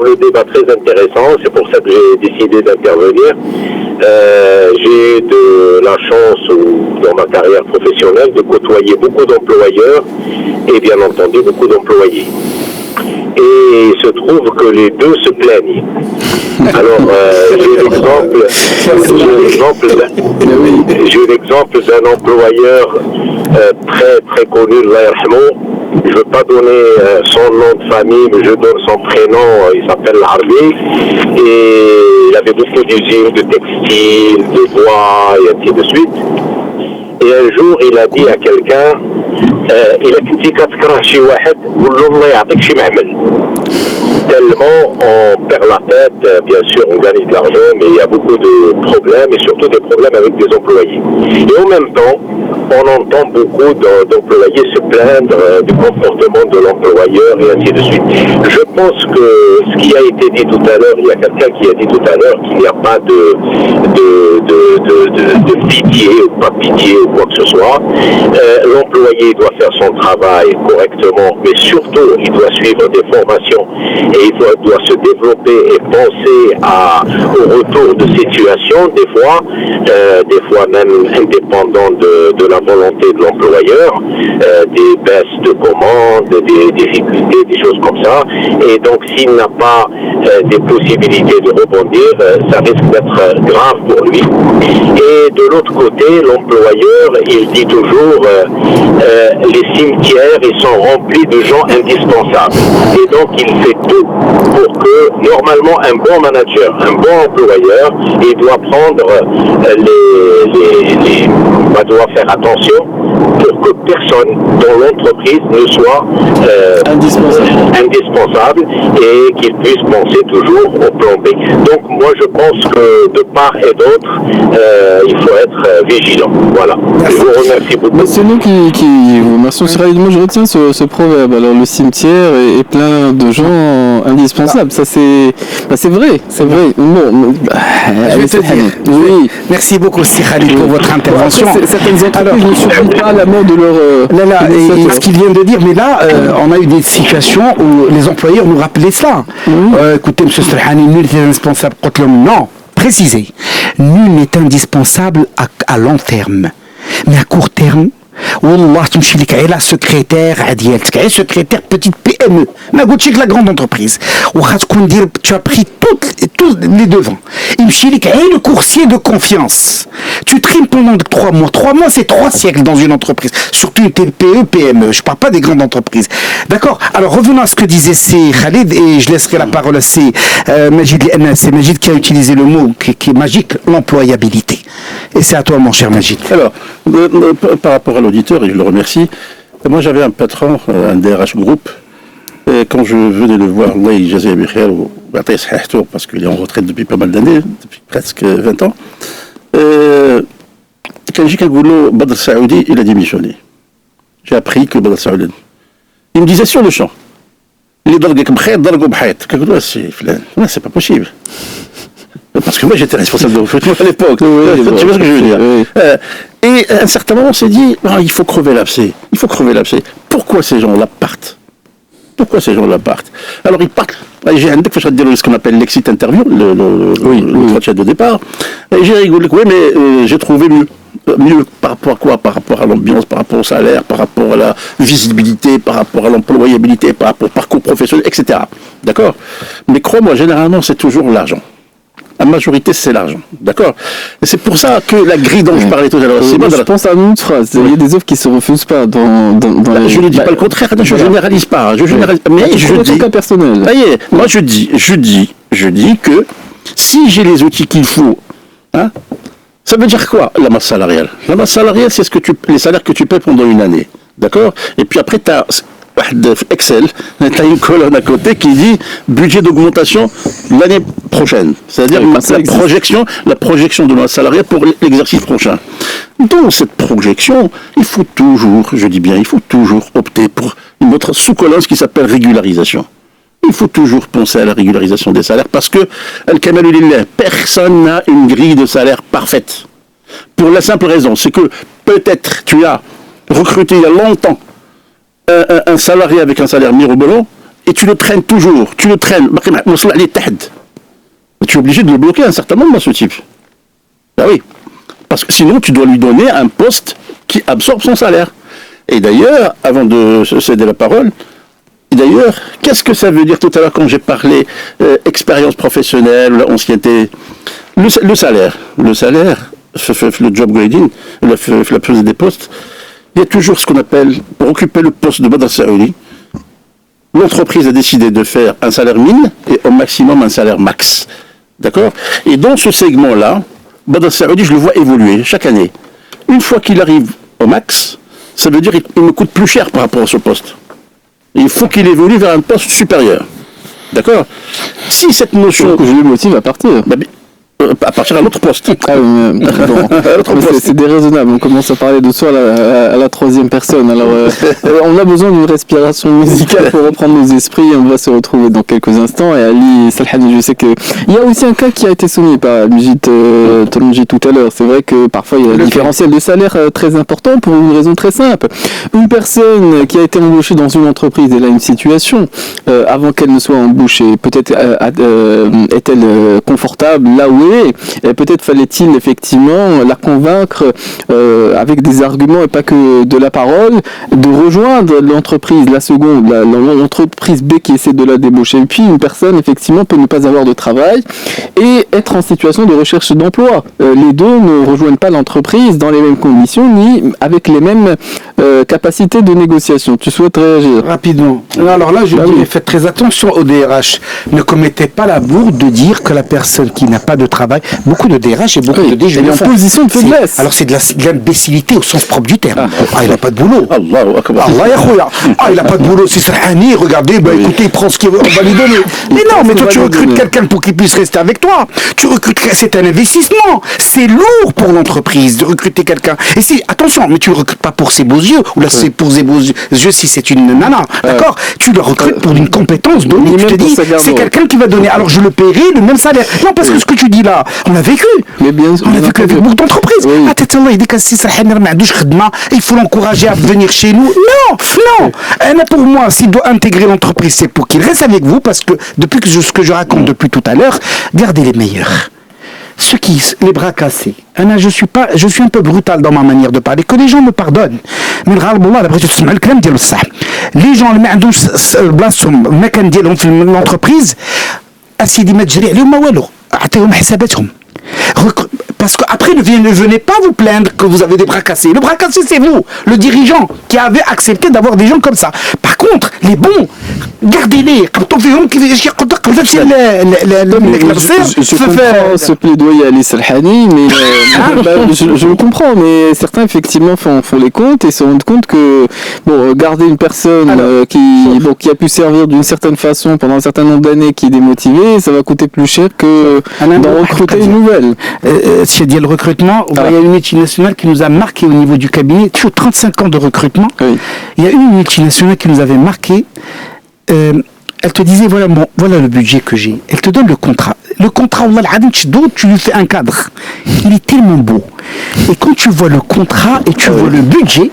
le débat très intéressant, c'est pour ça que j'ai décidé d'intervenir. J'ai de la chance dans ma carrière professionnelle de côtoyer beaucoup d'employeurs et bien entendu beaucoup d'employés. Et il se trouve que les deux se plaignent. Alors, j'ai l'exemple d'un employeur très très connu, Allah yarhamou. Je ne veux pas donner son nom de famille, mais je donne son prénom, il s'appelle Harbi. Et il avait beaucoup d'usines de textiles, de bois, et ainsi de suite. Et un jour, il a dit à quelqu'un, il a dit tellement on perd la tête, bien sûr on gagne de l'argent, mais il y a beaucoup de problèmes et surtout des problèmes avec des employés. Et en même temps, on entend beaucoup d'employés se plaindre du comportement de l'employeur et ainsi de suite. Je pense que ce qui a été dit tout à l'heure, il y a quelqu'un qui a dit tout à l'heure qu'il n'y a pas de pitié ou pas pitié ou quoi que ce soit. L'employé doit faire son travail correctement, mais surtout il doit suivre des formations et il doit se développer et penser au retour de situation, des fois même indépendant de la volonté de l'employeur, des baisses de commandes, des difficultés, des choses comme ça. Et donc s'il n'a pas des possibilités de rebondir, ça risque d'être grave pour lui. Et de l'autre côté, l'employeur, il dit toujours les cimetières, ils sont remplis de gens indispensables. Et donc il fait tout pour que normalement un bon manager, un bon employeur, il doit prendre doit faire attention pour que personne dans l'entreprise ne soit indispensable et qu'il puisse penser toujours au plan B. Donc moi je pense que de part et d'autre, il faut être vigilant. Voilà. Je vous remercie beaucoup.
C'est nous qui vous remercions. Moi je retiens ce proverbe. Alors le cimetière est plein de gens indispensables. Ça c'est vrai. C'est vrai. Bon,
je vais te dire. Oui. Merci beaucoup Khalid pour votre intervention.
Certaines entreprises ne supportent pas la mort de leur...
et ce qu'il vient de dire, mais là, on a eu des situations où les employeurs nous rappelaient cela. Écoutez, M. Strahani, nul n'est indispensable. Non, précisez. Nul n'est indispensable à long terme. Mais à court terme, Wallah, tu es la secrétaire adiel, secrétaire petite PME. Ma goutchik la grande entreprise. Tu as pris tous les devants. Il me le coursier de confiance. Tu trimes pendant 3 mois. 3 mois, c'est 3 siècles dans une entreprise. Surtout une TPE, PME. Je ne parle pas des grandes entreprises. D'accord? Alors, revenons à ce que disait Khalid, et je laisserai la parole à Majid. C'est Majid qui a utilisé le mot qui est magique, l'employabilité. Et c'est à toi, mon cher Majid.
Alors, par rapport à l'auditeur, et je le remercie, moi j'avais un patron, un DRH groupe, et quand je venais le voir, parce qu'il est en retraite depuis pas mal d'années, depuis presque 20 ans, quand j'ai dit Badr Saoudi, il a démissionné. J'ai appris que Badr Saoudi, il me disait sur le champ, c'est pas possible. Parce que moi j'étais responsable de recrutement à l'époque. Tu vois ce que je veux dire. Et à un certain moment on s'est dit, il faut crever l'abcès. Pourquoi ces gens-là partent? Alors ils partent. J'ai un ce qu'on appelle l'exit interview, le entretien de départ. Et j'ai rigolé, mais j'ai trouvé mieux. Mieux par rapport à quoi? Par rapport à l'ambiance, par rapport au salaire, par rapport à la visibilité, par rapport à l'employabilité, par rapport au parcours professionnel, etc. D'accord? Mais crois-moi, généralement, c'est toujours l'argent. La majorité, c'est l'argent. D'accord? Et c'est pour ça que la grille dont je parlais tout à l'heure, c'est
je pense à une autre phrase. Il y a des offres qui se refusent pas dans
je ne dis pas le contraire, je généralise pas. Mais je dis.
Cas personnel.
Moi, je dis que si j'ai les outils qu'il faut, hein, ça veut dire quoi, la masse salariale? La masse salariale, c'est les salaires que tu paies pendant une année. D'accord? Et puis après, tu as Excel, tu as une colonne à côté qui dit budget d'augmentation l'année prochaine. C'est-à-dire la projection de masse salariale pour l'exercice prochain. Dans cette projection, il faut toujours opter pour une autre sous-colonne qui s'appelle régularisation. Il faut toujours penser à la régularisation des salaires parce que, al-kamalu lillah, personne n'a une grille de salaire parfaite. Pour la simple raison, c'est que peut-être tu as recruté il y a longtemps un salarié avec un salaire mirobolant et tu le traînes toujours. Tu es obligé de le bloquer un certain moment, ce type. Ah oui. Parce que sinon, tu dois lui donner un poste qui absorbe son salaire. Et d'ailleurs, avant de céder la parole, qu'est-ce que ça veut dire tout à l'heure quand j'ai parlé expérience professionnelle, ancienneté? Le salaire, le job grading, la prise des postes, il y a toujours ce qu'on appelle, pour occuper le poste de Badr Saoudi, l'entreprise a décidé de faire un salaire mine et au maximum un salaire max. D'accord? Et dans ce segment-là, Badr Saoudi, je le vois évoluer chaque année. Une fois qu'il arrive au max, ça veut dire qu'il me coûte plus cher par rapport à ce poste. Il faut qu'il évolue vers un poste supérieur. D'accord? Si cette notion...
Je le motive à partir.
À partir d'un autre poste.
C'est déraisonnable. On commence à parler de soi à la troisième personne. Alors, on a besoin d'une respiration musicale pour reprendre nos esprits. On va se retrouver dans quelques instants. Et Ali Salhani, je sais qu'il y a aussi un cas qui a été soumis par Mujid Tolonji tout à l'heure. C'est vrai que parfois il y a un différentiel de salaire très important pour une raison très simple. Une personne qui a été embauchée dans une entreprise, elle a une situation avant qu'elle ne soit embauchée. Peut-être est-elle confortable là où et peut-être fallait-il effectivement la convaincre avec des arguments et pas que de la parole, de rejoindre l'entreprise, la seconde, l'entreprise B qui essaie de la débaucher. Et puis une personne effectivement peut ne pas avoir de travail et être en situation de recherche d'emploi. Les deux ne rejoignent pas l'entreprise dans les mêmes conditions ni avec les mêmes capacités de négociation. Tu souhaites réagir?
Rapidement. Alors là, je dis, faites très attention au DRH. Ne commettez pas la bourde de dire que la personne qui n'a pas de travail, beaucoup de DRH et beaucoup de DG
en position de faiblesse.
Alors c'est de l'imbécilité au sens propre du terme. Il n'a pas de boulot. Allah ya khouya. Il n'a pas de boulot, c'est Serhani, regardez, écoutez, il prend ce qu'il veut, on va lui donner. Mais non, mais toi tu recrutes quelqu'un pour qu'il puisse rester avec toi. Tu recrutes, c'est un investissement. C'est lourd pour l'entreprise de recruter quelqu'un. Et si, attention, mais tu le recrutes pas pour ses beaux yeux, ou là c'est pour ses beaux yeux si c'est une nana, d'accord? Tu le recrutes pour une compétence donnée. Tu te dis, c'est quelqu'un qui va donner, alors je le paierai le même salaire. Non, parce que ce que tu dis là, on a vécu.
Mais bien sûr,
on a vécu avec beaucoup d'entreprises. Il faut l'encourager à venir chez nous. Non. Pour moi, s'il doit intégrer l'entreprise, c'est pour qu'il reste avec vous, parce que depuis que ce que je raconte depuis tout à l'heure, gardez les meilleurs. Ceux qui, les bras cassés. Je suis un peu brutal dans ma manière de parler, que les gens me pardonnent. Mais les gens, l'entreprise, parce qu'après, ne venez pas vous plaindre que vous avez des bras cassés. Le bras cassé, c'est vous, le dirigeant, qui avait accepté d'avoir des gens comme ça. Par contre, les bons, gardez-les.
Je comprends ce plaidoyer Ali Salhani, mais je le comprends, mais certains effectivement font les comptes et se rendent compte que garder une personne qui a pu servir d'une certaine façon pendant un certain nombre d'années, qui est démotivée, ça va coûter plus cher que d'en recruter une nouvelle.
C'est dire le recrutement, il y a une multinationale qui nous a marqué au niveau du cabinet, toujours 35 ans de recrutement. Oui. Il y a une multinationale qui nous avait marqué. Elle te disait voilà le budget que j'ai. Elle te donne le contrat. Le contrat, tu lui fais un cadre. Il est tellement beau. Et quand tu vois le contrat et tu vois le budget,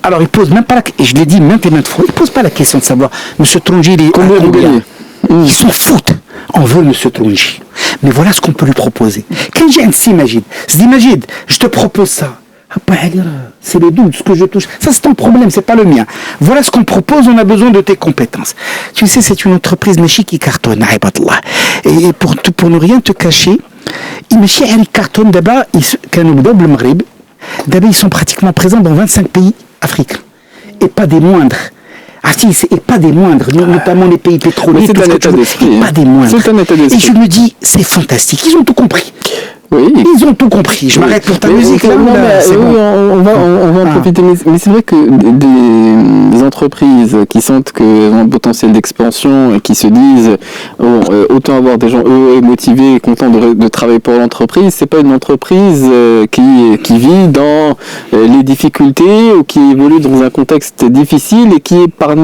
alors il pose même pas et je l'ai dit maintes et maintes fois, il pose pas la question de savoir, Monsieur Tronji, il est combien. Ils s'en foutent. On veut Monsieur Tronji. Mais voilà ce qu'on peut lui proposer. Quand j'ai un Majid, je dis Majid, je te propose ça. C'est le doute, ce que je touche. Ça, c'est ton problème, c'est pas le mien. Voilà ce qu'on propose, on a besoin de tes compétences. Tu sais, c'est une entreprise Machi qui cartonne, Aïbadallah. Et pour ne rien te cacher, ils cartonnent d'abord, ils sont pratiquement présents dans 25 pays africains. Et pas des moindres. Ah si, et pas des moindres, notamment les pays pétroliers.
C'est un état d'esprit.
Pas des moindres.
C'est un état d'esprit.
Et je me dis, c'est fantastique, ils ont tout compris.
Oui.
Ils ont tout compris. Je m'arrête pour ta musique là.
On va en profiter. Mais c'est vrai que des entreprises qui sentent qu'elles ont un potentiel d'expansion et qui se disent autant avoir des gens heureux et motivés et contents de travailler pour l'entreprise, c'est pas une entreprise qui vit dans les difficultés ou qui évolue dans un contexte difficile et qui est par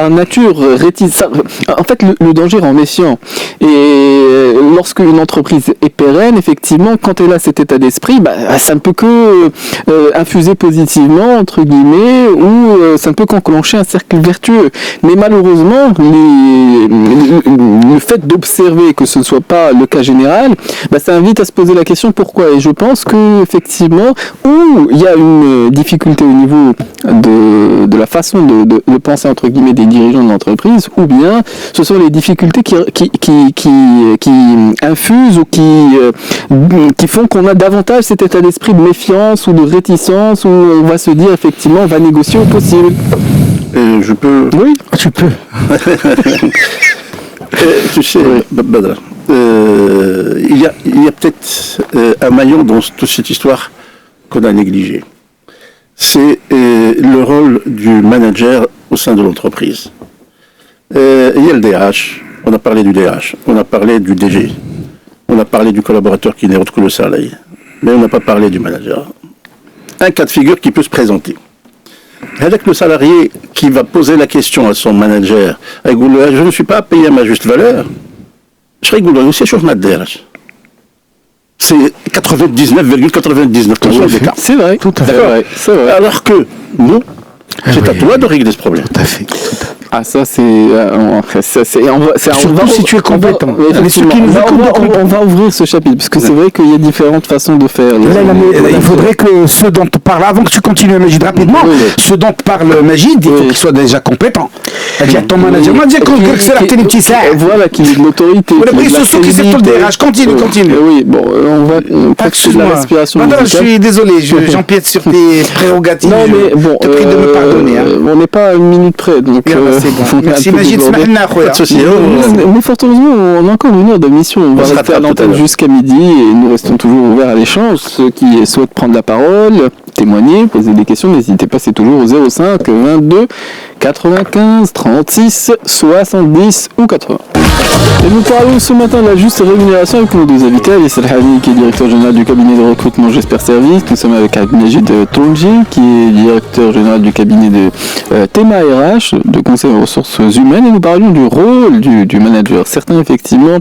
nature réticente. En fait, le danger rend méfiant. Et lorsque une entreprise est pérenne, effectivement, quand elle a cet état d'esprit, ça ne peut que infuser positivement, entre guillemets, ou ça ne peut qu'enclencher un cercle vertueux. Mais malheureusement, le fait d'observer que ce ne soit pas le cas général, ça invite à se poser la question pourquoi. Et je pense que effectivement, où il y a une difficulté au niveau de la façon de penser, entre guillemets, des dirigeants de l'entreprise, ou bien ce sont les difficultés qui infusent ou qui font qu'on a davantage cet état d'esprit de méfiance ou de réticence où on va se dire effectivement on va négocier au possible.
Je peux...
Oui, tu peux.
Tu sais, Badr, il y a peut-être un maillon dans toute cette histoire qu'on a négligé. C'est le rôle du manager au sein de l'entreprise. Il y a le DH, on a parlé du DH, on a parlé du DG. On a parlé du collaborateur qui n'est autre que le salarié. Mais on n'a pas parlé du manager. Un cas de figure qui peut se présenter. Avec le salarié qui va poser la question à son manager, je ne suis pas payé à ma juste valeur, je rigole aussi sur ma DRH. C'est 99,99% des cas.
C'est vrai, tout à fait. C'est vrai.
Alors que nous, c'est à toi de régler ce problème.
Tout à fait.
Ah, ça c'est
surtout si tu es compétent.
On va ouvrir ce chapitre parce que c'est vrai qu'il y a différentes façons de faire.
Il faudrait que ceux dont tu parles, avant que tu continues Majid rapidement, ceux dont parle Majid, il faut qu'ils soient déjà compétents. C'est-à-dire ton manager,
voilà, qui est de l'autorité.
Ceux qui c'est le DRH, continue.
Oui, bon, on va pratiquer la respiration.
Je suis désolé, j'empiète sur tes prérogatives.
Non mais bon,
te prie de me pardonner.
On n'est pas à une minute près, donc.
C'est bon. Merci Majid,
mais fort heureusement, on a encore une heure d'émission. On va rester à l'antenne jusqu'à midi et nous restons toujours ouverts à l'échange. Ceux qui souhaitent prendre la parole, témoigner, poser des questions, n'hésitez pas, c'est toujours au 05 22 95 36 70 ou 80. Et nous parlons ce matin de la juste rémunération avec nos deux invités, Ali Salhani qui est directeur général du cabinet de recrutement J'espère Service. Nous sommes avec Abdelmajid Tounji qui est directeur général du cabinet de Tema RH, de conseil en ressources humaines, et nous parlions du rôle du manager. Certains effectivement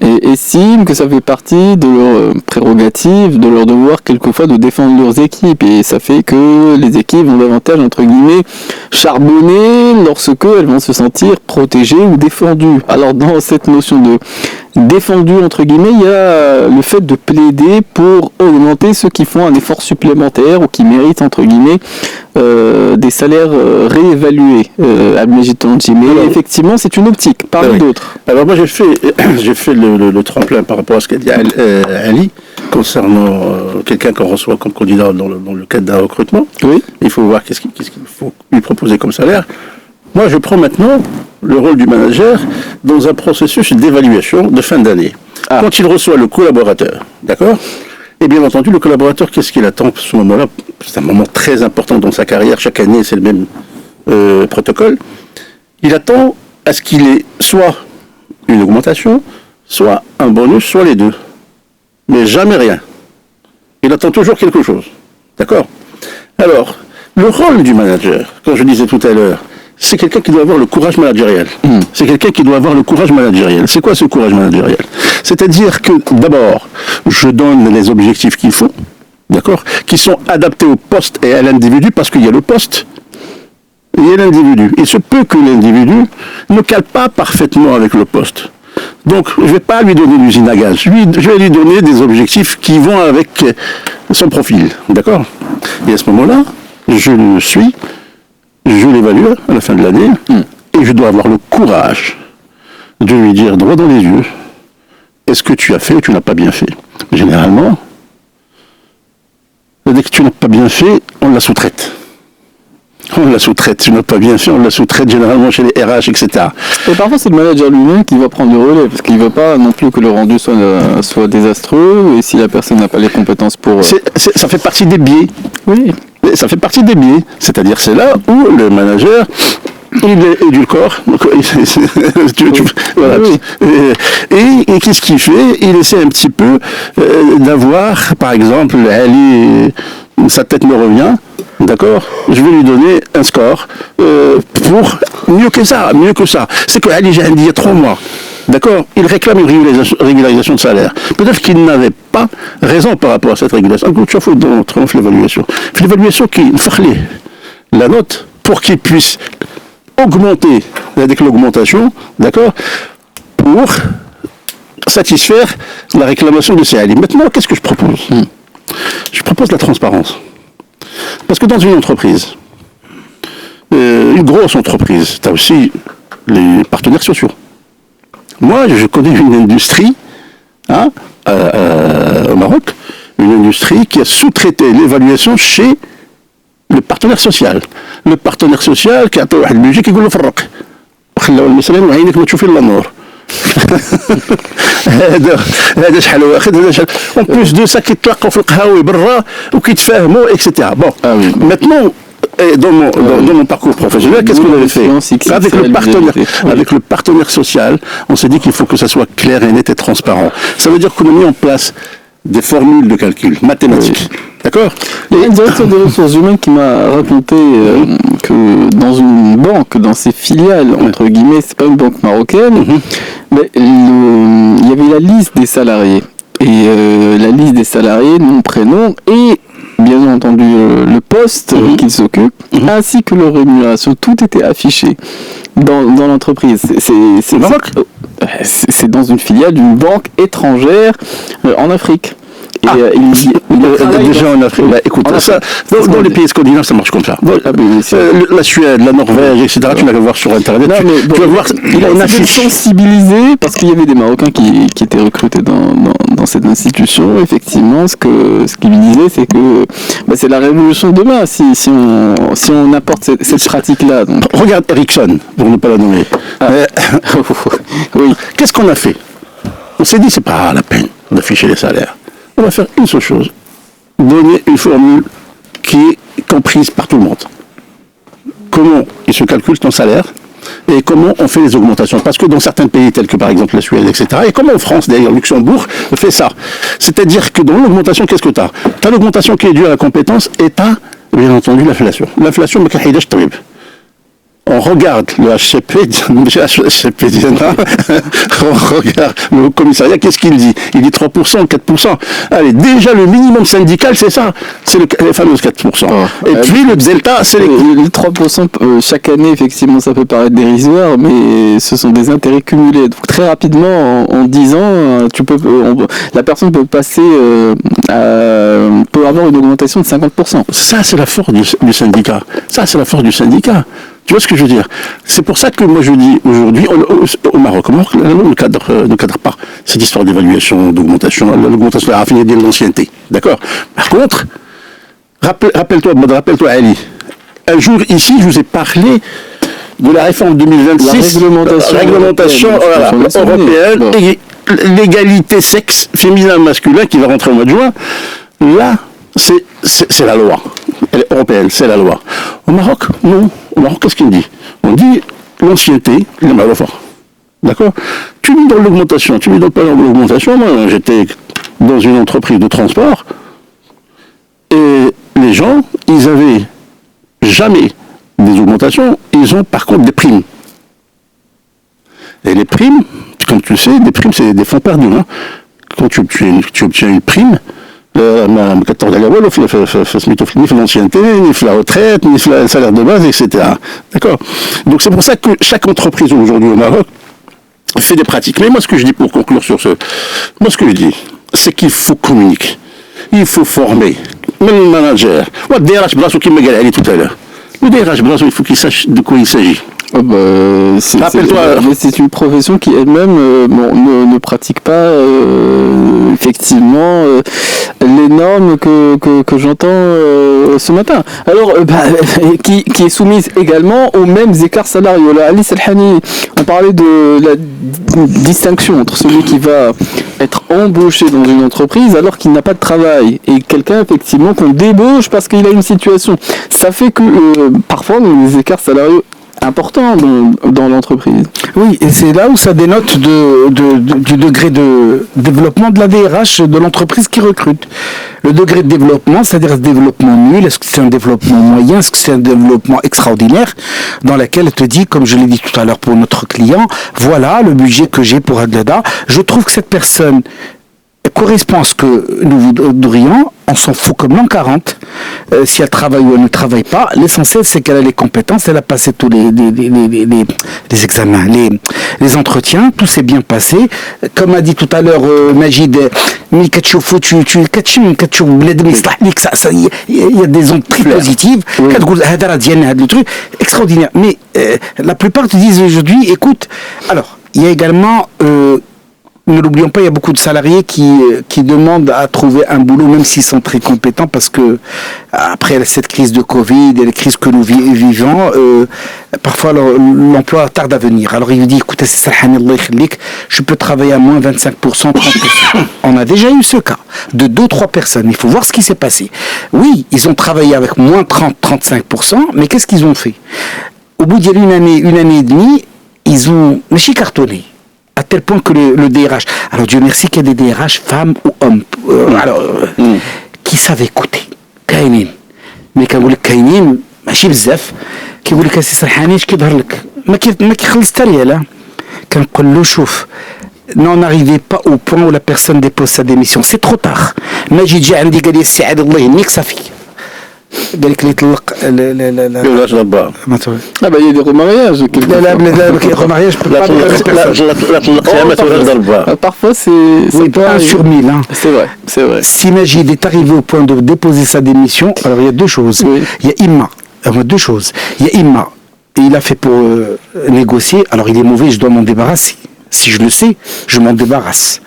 estiment que ça fait partie de leur prérogative, de leur devoir quelquefois de défendre leurs équipes, et ça fait que les équipes vont davantage entre guillemets charbonner lorsque elles vont se sentir protégées ou défendues. Alors dans cette notion de défendu entre guillemets, il y a le fait de plaider pour augmenter ceux qui font un effort supplémentaire ou qui méritent entre guillemets des salaires réévalués. Abdelmajid Tounji, mais effectivement c'est une optique parmi d'autres.
Alors moi j'ai fait le tremplin par rapport à ce qu'a dit Ali concernant quelqu'un qu'on reçoit comme candidat dans le cadre d'un recrutement.
Oui.
Il faut voir qu'est-ce qu'il faut lui proposer comme salaire. Moi, je prends maintenant le rôle du manager dans un processus d'évaluation de fin d'année. Quand il reçoit le collaborateur, d'accord ? Et bien entendu, le collaborateur, qu'est-ce qu'il attend à ce moment-là ? C'est un moment très important dans sa carrière. Chaque année, c'est le même protocole. Il attend à ce qu'il ait soit une augmentation, soit un bonus, soit les deux. Mais jamais rien. Il attend toujours quelque chose. D'accord ? Alors, le rôle du manager, comme je disais tout à l'heure, c'est quelqu'un qui doit avoir le courage managériel. C'est quelqu'un qui doit avoir le courage managériel. C'est quoi ce courage managériel ? C'est-à-dire que, d'abord, je donne les objectifs qu'il faut, d'accord, qui sont adaptés au poste et à l'individu, parce qu'il y a le poste et il y a l'individu. Il se peut que l'individu ne cale pas parfaitement avec le poste. Donc, je ne vais pas lui donner l'usine à gaz. Je vais lui donner des objectifs qui vont avec son profil, d'accord? Et à ce moment-là, je l'évalue à la fin de l'année, et je dois avoir le courage de lui dire droit dans les yeux, est-ce que tu as fait ou tu n'as pas bien fait? Généralement, dès que tu n'as pas bien fait, on la sous-traite. Tu n'as pas bien fait, on la sous-traite généralement chez les RH, etc.
Et parfois, c'est le manager lui-même qui va prendre le relais, parce qu'il ne veut pas non plus que le rendu soit désastreux, et si la personne n'a pas les compétences pour...
Ça fait partie des biais.
Oui.
Ça fait partie des biais. C'est-à-dire, c'est là où le manager, il est édulcore. Voilà.
Oui.
Et qu'est-ce qu'il fait? Il essaie un petit peu d'avoir, par exemple, Ali, sa tête me revient. D'accord? Je vais lui donner un score pour mieux que ça. C'est que Ali Jahandi, il y a 3 mois, d'accord? Il réclame une régularisation de salaire. Peut-être qu'il n'avait pas raison par rapport à cette régulation. Tu as fait dans l'évaluation. L'évaluation qui fait la note pour qu'il puisse augmenter avec l'augmentation, d'accord? Pour satisfaire la réclamation de ces Ali. Maintenant, qu'est-ce que je propose? Je propose la transparence. Parce que dans une entreprise, une grosse entreprise, tu as aussi les partenaires sociaux. Moi, je connais une industrie au Maroc, une industrie qui a sous-traité l'évaluation chez le partenaire social. Le partenaire social qui a un budget qui dit en plus de ça كيتلاقوا في القهاوي برا وكيتفاهموا etc. Bon, maintenant dans mon parcours professionnel, qu'est-ce qu'on avait fait? Avec le partenaire social, on s'est dit qu'il faut que ça soit clair et net et transparent. Ça veut dire qu'on a mis en place des formules de calcul mathématiques. D'accord?
Il y a une direction des ressources humaines qui m'a raconté que dans une banque, dans ses filiales, entre guillemets, c'est pas une banque marocaine, mais il y avait la liste des salariés. Et la liste des salariés, nom, prénom, et bien entendu le poste qu'ils s'occupent, ainsi que leur rémunération. Tout était affiché dans l'entreprise. C'est
Maroc?
C'est dans une filiale d'une banque étrangère en Afrique.
Déjà en Afrique, écoute, ça, dans les pays scandinaves, ça marche comme ça. La Suède, la Norvège, etc., tu vas le voir sur Internet. Tu vas voir,
on a été sensibilisé parce qu'il y avait des Marocains qui étaient recrutés dans cette institution. Effectivement, ce qu'il disait, c'est que c'est la révolution de demain si on apporte cette pratique-là. Donc.
Regarde Ericsson, pour ne pas la nommer.
Oui.
Qu'est-ce qu'on a fait? On s'est dit, c'est pas la peine d'afficher les salaires. On va faire une seule chose, donner une formule qui est comprise par tout le monde. Comment il se calcule ton salaire et comment on fait les augmentations. Parce que dans certains pays tels que par exemple la Suède, etc., et comme en France d'ailleurs, Luxembourg fait ça. C'est-à-dire que dans l'augmentation, qu'est-ce que tu as? Tu as l'augmentation qui est due à la compétence et tu as, bien entendu, l'inflation. L'inflation, on regarde le HCP, on regarde le commissariat, qu'est-ce qu'il dit? Il dit 3%, 4%. Allez, déjà le minimum syndical, c'est ça, c'est les fameux 4%. Et puis le delta, c'est
les 3%, chaque année, effectivement, ça peut paraître dérisoire, mais ce sont des intérêts cumulés. Donc très rapidement, en 10 ans, la personne peut passer, peut avoir une augmentation de 50%.
Ça, c'est la force du syndicat. Tu vois ce que je veux dire? C'est pour ça que moi je dis aujourd'hui, au Maroc, la loi ne cadre pas cette histoire d'évaluation, d'augmentation, l'augmentation raffinée de l'ancienneté. D'accord? Par contre, rappelle-toi Ali, un jour ici, je vous ai parlé de la réforme 2026, la réglementation européenne, et l'égalité sexe féminin-masculin qui va rentrer au mois de juin. Là, c'est la loi. Elle est européenne, c'est la loi. Au Maroc, non. Au Maroc, qu'est-ce qu'il dit? On dit l'ancienneté, il est mal fort. D'accord? Tu dis dans l'augmentation, tu dis dans pas l'augmentation. Moi, j'étais dans une entreprise de transport et les gens, ils avaient jamais des augmentations, ils ont par contre des primes. Et les primes, comme tu le sais, des primes, c'est des fonds perdus. Hein. Quand tu obtiens une prime, ما كتاخد عليها والو في سميتو ni l'ancienneté, ni la retraite, ni le salaire de base, etc. D'accord? Donc c'est pour ça que chaque entreprise aujourd'hui au Maroc fait des pratiques. Mais moi ce que je dis pour conclure sur ce, moi ce que je dis, c'est qu'il faut communiquer. il faut former. Même le manager. Le DRH Brasso qui m'a galéré tout à l'heure. Le DRH Brasso, il faut qu'il sache de quoi il s'agit.
C'est une profession qui elle-même ne pratique pas effectivement les normes que j'entends ce matin. Alors, qui est soumise également aux mêmes écarts salariaux. Là, Ali Salhani, on parlait de la distinction entre celui qui va être embauché dans une entreprise alors qu'il n'a pas de travail et quelqu'un effectivement qu'on débauche parce qu'il a une situation. Ça fait que parfois on a des écarts salariaux important dans l'entreprise.
Oui, et c'est là où ça dénote du degré de développement de la DRH de l'entreprise qui recrute. Le degré de développement, c'est-à-dire ce développement nul, est-ce que c'est un développement moyen, est-ce que c'est un développement extraordinaire, dans laquelle elle te dit, comme je l'ai dit tout à l'heure pour notre client, voilà le budget que j'ai pour Adlada, je trouve que cette personne correspond à ce que nous voudrions, on s'en fout comme l'an 40, si elle travaille ou elle ne travaille pas, l'essentiel c'est qu'elle a les compétences, elle a passé tous les examens, les entretiens, tout s'est bien passé, comme a dit tout à l'heure Majid, il y a des ondes très positives, extraordinaire, mais la plupart te disent aujourd'hui, écoute, alors, il y a également... ne l'oublions pas, il y a beaucoup de salariés qui demandent à trouver un boulot, même s'ils sont très compétents, parce que après cette crise de Covid et les crises que nous vivons, parfois l'emploi tarde à venir. Alors il lui dit, écoutez, je peux travailler à moins 25%, 30%. On a déjà eu ce cas de 2-3 personnes. Il faut voir ce qui s'est passé. Oui, ils ont travaillé avec moins 30-35%, mais qu'est-ce qu'ils ont fait? Au bout d'une année et demie, ils ont cartonné. À tel point que le DRH, alors Dieu merci qu'il y a des DRH, femmes ou hommes, qui savent écouter. كاينين. mais كنقول لك كاينين ماشي بزاف كيقول لك السي سرحاني اش كيظهر لك ما كيخلص حتى ريال كنقول له شوف non n'arrivez pas au point où la personne dépose sa démission, c'est trop tard. ماجي جا عندي قال لي السي عاد الله يهنيك صافي قال لك اللي يطلق لا
il y a des remariages.
les remariages peut pas
parfois c'est
pas 1 sur 1000 hein.
C'est vrai.
Si Majid est arrivé au point de déposer sa démission, alors il y a deux choses. Il y a Imma, il y a Imma et il a fait pour négocier, alors il est mauvais, je dois m'en débarrasser. Si je le sais, je m'en débarrasse.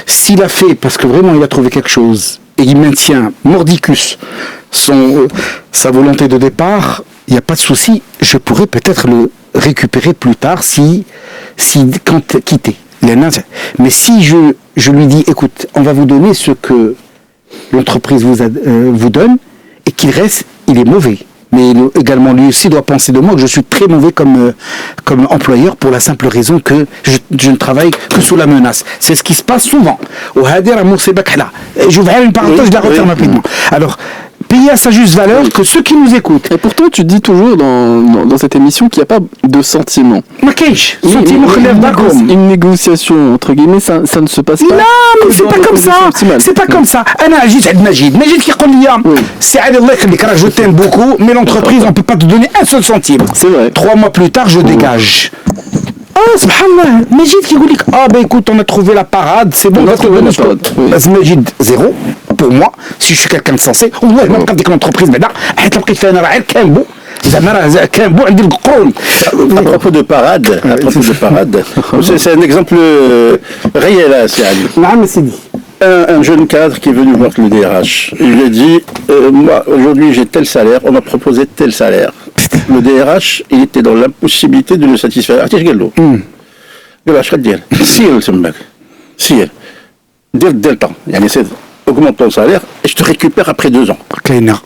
S'il a fait parce que vraiment il a trouvé quelque chose et il maintient mordicus sa volonté de départ, il n'y a pas de souci, je pourrais peut-être le récupérer plus tard quand quitter. Mais si je lui dis, écoute, on va vous donner ce que l'entreprise vous donne, et qu'il reste, il est mauvais. Mais également lui aussi doit penser de moi que je suis très mauvais comme employeur pour la simple raison que je ne travaille que sous la menace. C'est ce qui se passe souvent. Je vais faire une parenthèse, je la referme rapidement. Alors, payer à sa juste valeur que ceux qui nous écoutent.
Et pourtant, tu dis toujours dans cette émission qu'il n'y a pas de sentiment. Une négociation, entre guillemets, ça ne se passe pas.
Non, mais c'est pas comme ça. C'est pas comme ça. Majid qui dit, c'est Allah je t'aime beaucoup, mais l'entreprise, on ne peut pas te donner un seul centime.
C'est vrai.
3 mois plus tard, je dégage. Ah, subhanallah, Majid qui dit, écoute, on a trouvé la parade, c'est bon, on va te donner ce que... Majid, 0. Pour moi, si je suis quelqu'un de sensé, même quand l'entreprise à
propos de parade, c'est un exemple réel à Saad. Un jeune cadre qui est venu voir le DRH, il lui a dit moi aujourd'hui j'ai tel salaire, on m'a proposé tel salaire. Le DRH, il était dans l'impossibilité de le satisfaire. Dès le temps, augmente ton salaire et je te récupère après 2 ans.
Kaina.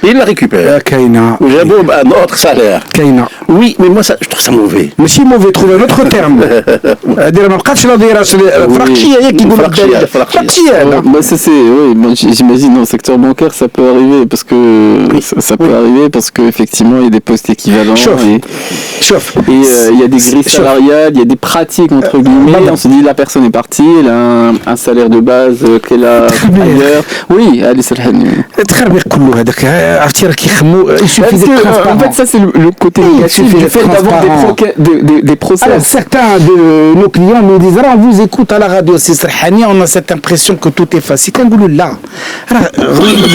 Et il la récupère. J'ai un autre salaire. Oui, mais moi je trouve ça mauvais.
Mais si mauvais, trouve un autre terme.
J'imagine dans le secteur bancaire ça peut arriver parce que ça peut arriver parce que effectivement il y a des postes équivalents et il y a des grilles salariales, il y a des pratiques entre guillemets. On se dit la personne est partie, elle a un salaire de base qu'elle a ailleurs. Oui, allez, c'est le
il suffit d'être transparent.
En fait, ça, c'est le côté négatif du fait d'avoir des procès.
Alors, certains de nos clients nous disent on vous écoute à la radio, c'est Serhani, on a cette impression que tout est facile. Quand vous là,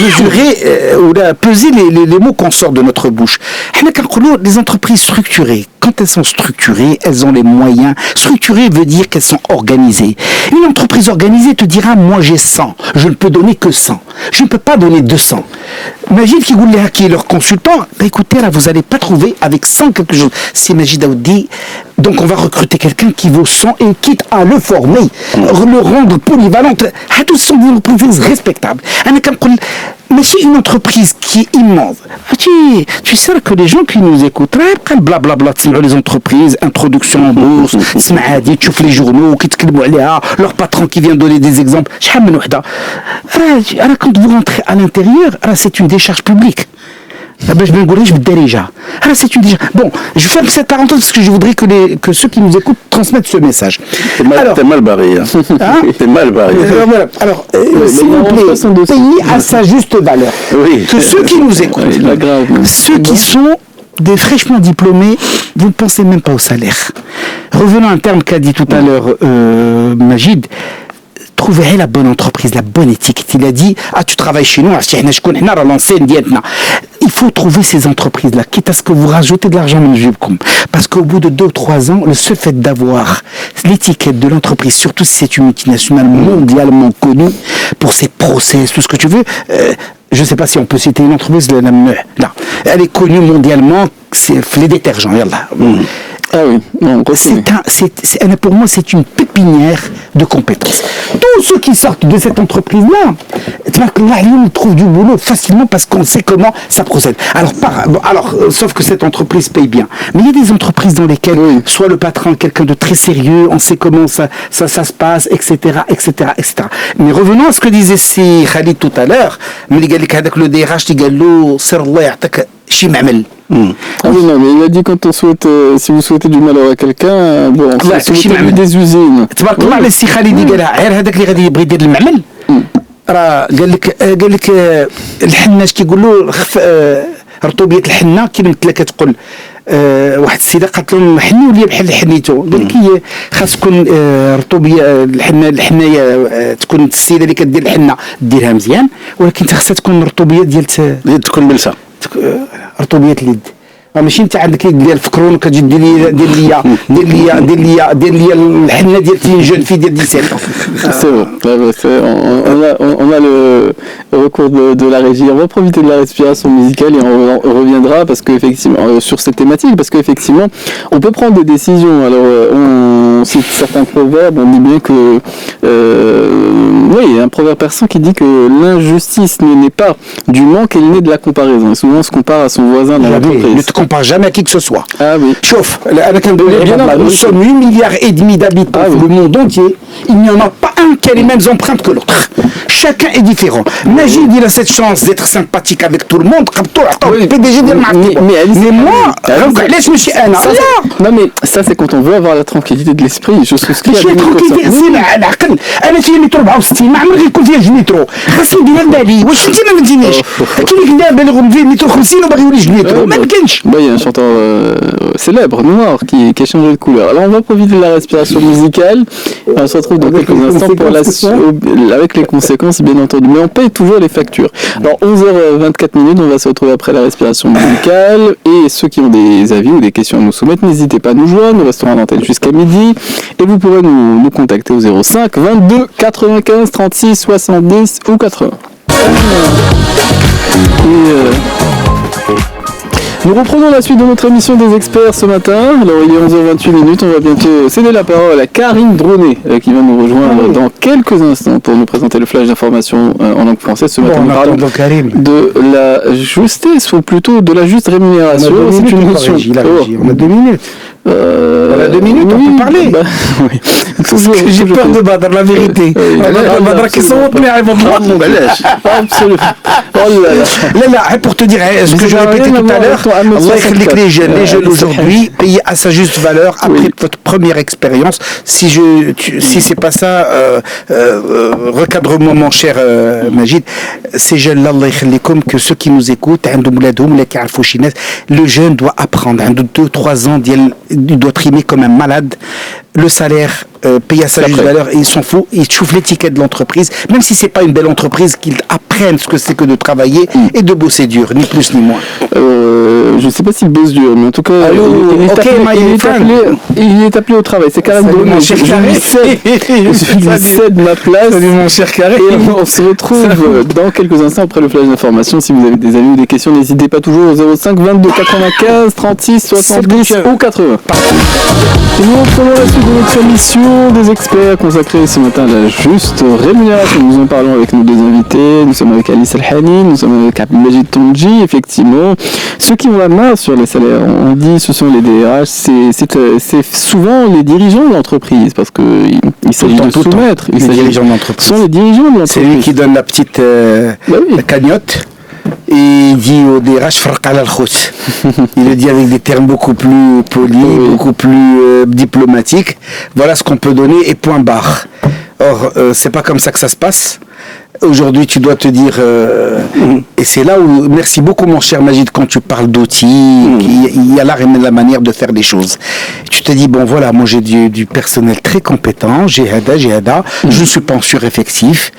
mesurer ou peser les mots qu'on sort de notre bouche. Les entreprises structurées, quand elles sont structurées, elles ont les moyens. Structurées veut dire qu'elles sont organisées. Une entreprise organisée te dira moi j'ai 100, je ne peux donner que 100. Je ne peux pas donner 200. Majid qui est leur consultant, écoutez là, vous n'allez pas trouver avec 100 quelque chose. C'est Majid Aoudi. Donc on va recruter quelqu'un qui vaut 100 et quitte à le former, le rendre polyvalent. Tous sont des entreprises respectables. Mais c'est une entreprise qui est immense. Tu sais que les gens qui nous écoutent, blablabla, les entreprises, introduction en bourse, tu fais les journaux, leur patron qui vient donner des exemples. Quand vous rentrez à l'intérieur, c'est une décharge publique. C'est une déjà. Bon, je ferme cette parenthèse parce que je voudrais que ceux qui nous écoutent transmettent ce message.
T'es mal barré. T'es mal barré.
Voilà. Alors, s'il vous plaît, payez à sa juste valeur.
Oui.
Que ceux qui nous écoutent, ceux qui sont des fraîchement diplômés, vous ne pensez même pas au salaire. Revenons à un terme qu'a dit tout à l'heure Majid. Trouvez la bonne entreprise, la bonne étiquette. Il a dit, tu travailles chez nous, il faut trouver ces entreprises-là, quitte à ce que vous rajoutez de l'argent dans le jubcom. Parce qu'au bout de 2 ou 3 ans, le seul fait d'avoir l'étiquette de l'entreprise, surtout si c'est une multinationale mondialement connue, pour ses process, tout ce que tu veux, je ne sais pas si on peut citer une entreprise, là, elle est connue mondialement, c'est les détergents, yallah.
Ah oui, non,
pour moi, c'est une pépinière de compétences. Tous ceux qui sortent de cette entreprise-là, ils trouvent du boulot facilement parce qu'on sait comment ça procède. Alors, sauf que cette entreprise paye bien. Mais il y a des entreprises dans lesquelles, soit le patron est quelqu'un de très sérieux, on sait comment ça se passe, etc., etc., etc. Mais revenons à ce que disait si Khalid tout à l'heure, le DRH,
Ah oui, non, mais il a dit quand on souhaite, si vous souhaitez du malheur à quelqu'un, bon, si vous des usines.
تبارك الله على السي خالد قالها غير هذاك اللي غادي يبغي يدير المعمل راه قال لك الحناش كيقول له رطوبيه الحنه كي مثلا كتقول واحد السيده قالت لهم حني ولي بحال حنيتو قال لك هي خاص تكون رطوبيه الحنايه تكون السيده اللي كدير الحنه ديرها مزيان ولكن خاصها تكون رطوبيه ديال
تكون ملسه
رطوبيه اليد ماشي انت عندك يد ديال الفكرون كتجي دير لي الحنه ديال جون في ديال 17
C'est bon. On a le recours de la régie. On va profiter de la respiration musicale et on reviendra parce qu'effectivement sur cette thématique, parce qu'effectivement on peut prendre des décisions. Alors on cite certains proverbes, on dit bien que il y a un proverbe persan qui dit que l'injustice ne naît pas du manque, elle naît de la comparaison. Et souvent on se compare à son voisin dans l'entreprise.
Ne te compare jamais à qui que ce soit.
Ah oui.
Chauffe, nous sommes 8,5 milliards d'habitants dans le monde entier. Il n'y en a pas un qui a les mêmes empreintes que l'autre. Chacun est différent. Najid, il a cette chance d'être sympathique avec tout le monde. Mais moi, laisse-moi Anna.
Non mais ça c'est quand on veut avoir la tranquillité de l'esprit. Je trouve qu'il y a des
العقل انا فيا مترو 64 ما عمري يكون فيها جنيترو خاصني ندير بالي واش انت ما مدينيش كاين دابا بالغ فيه مترو 50 وباغي يولي جنيترو ما يمكنش.
Il y a un chanteur célèbre noir qui a changé de couleur. Alors on va profiter de la respiration musicale. On se retrouve dans quelques instants pour avec les conséquences bien entendu. Mais on paye toujours les factures. Alors 11h24 on va se retrouver après la respiration musicale et ceux qui ont des avis ou des questions à nous soumettre, n'hésitez pas à nous joindre. Nous resterons en antenne jusqu'à midi et vous pourrez nous contacter au 05 22 95 36 70 ou 80. Nous reprenons la suite de notre émission des experts ce matin. Alors il est 11h28, on va bientôt céder la parole à Karine Dronet qui va nous rejoindre dans quelques instants pour nous présenter le flash d'information en langue française. Ce matin, nous parlons de la justesse ou plutôt de la juste rémunération. C'est une notion.
On a 2 minutes. On a 2 minutes, on peut parler.
Oui.
J'ai peur de Badr, la vérité. Badr qui sont mais
Absolument.
Là, pour te dire ce que je répétais tout à l'heure, Allah yakhlik les jeunes aujourd'hui payent à sa juste valeur après votre première expérience. Si c'est pas ça, recadre-moi mon cher Majid, ces jeunes-là, Allah yakhlikum, que ceux qui nous écoutent, le jeune doit apprendre, 2-3 ans, il doit trimer comme un malade. Le salaire paye à sa juste valeur et ils s'en foutent, ils chauffent l'étiquette de l'entreprise, même si c'est pas une belle entreprise, qu'ils apprennent ce que c'est que de travailler et de bosser dur, ni plus ni moins.
Je sais pas s'il bosse dur, mais en tout cas, il est appelé au travail. C'est carrément
mon cher Carré.
Je lui cède ma place.
Salut mon cher Carré.
Et on se retrouve dans quelques instants après le flash d'information. Si vous avez des avis ou des questions, n'hésitez pas toujours au 05 22 95 36 70 ou 80. Et nous reprenons la suite de notre émission des experts consacrés ce matin à la juste rémunération. Nous en parlons avec nos deux invités. Nous sommes avec Alice Al-Hani, nous sommes avec Abdelmajid Tonji. Effectivement, ceux qui ont la main sur les salaires, on dit ce sont les DRH, c'est souvent les dirigeants de l'entreprise parce qu'il s'agit de soumettre.
Les dirigeants de l'entreprise.
Ce sont les dirigeants de l'entreprise.
C'est lui qui donne la petite la cagnotte. Et il dit au DRH farq ala al-khous. Il le dit avec des termes beaucoup plus polis, beaucoup plus diplomatiques. Voilà ce qu'on peut donner et point barre. Or, c'est pas comme ça que ça se passe. Aujourd'hui, tu dois te dire, et c'est là où, merci beaucoup mon cher Majid, quand tu parles d'outils, il y a l'art et la manière de faire des choses. Tu te dis, bon voilà, moi j'ai du personnel très compétent, j'ai Hada, je ne suis pas en sureffectif,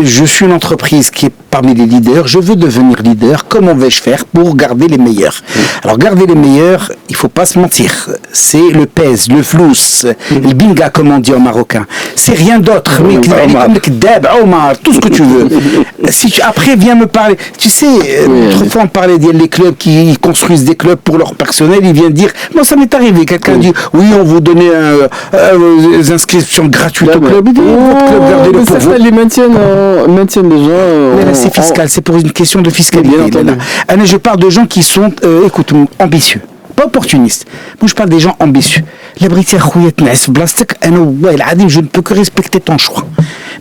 je suis une entreprise qui est parmi les leaders, je veux devenir leader, comment vais-je faire pour garder les meilleurs? Alors garder les meilleurs, il faut pas se mentir, c'est le pèse, le flous, le binga comme on dit en marocain, c'est rien d'autre, tout ce que tu veux. Si après viens me parler, tu sais, autrefois on parlait des clubs qui construisent des clubs pour leur personnel, ils viennent dire, moi ça m'est arrivé, quelqu'un dit, oui on vous donnait des inscriptions gratuites au club, votre club gardez-le pour vous.
Les maintiennent les gens.
C'est fiscal, c'est pour une question de fiscalité. Je parle de gens qui sont, écoute, ambitieux. Pas opportunistes. Moi, je parle des gens ambitieux. La British je ne peux que respecter ton choix.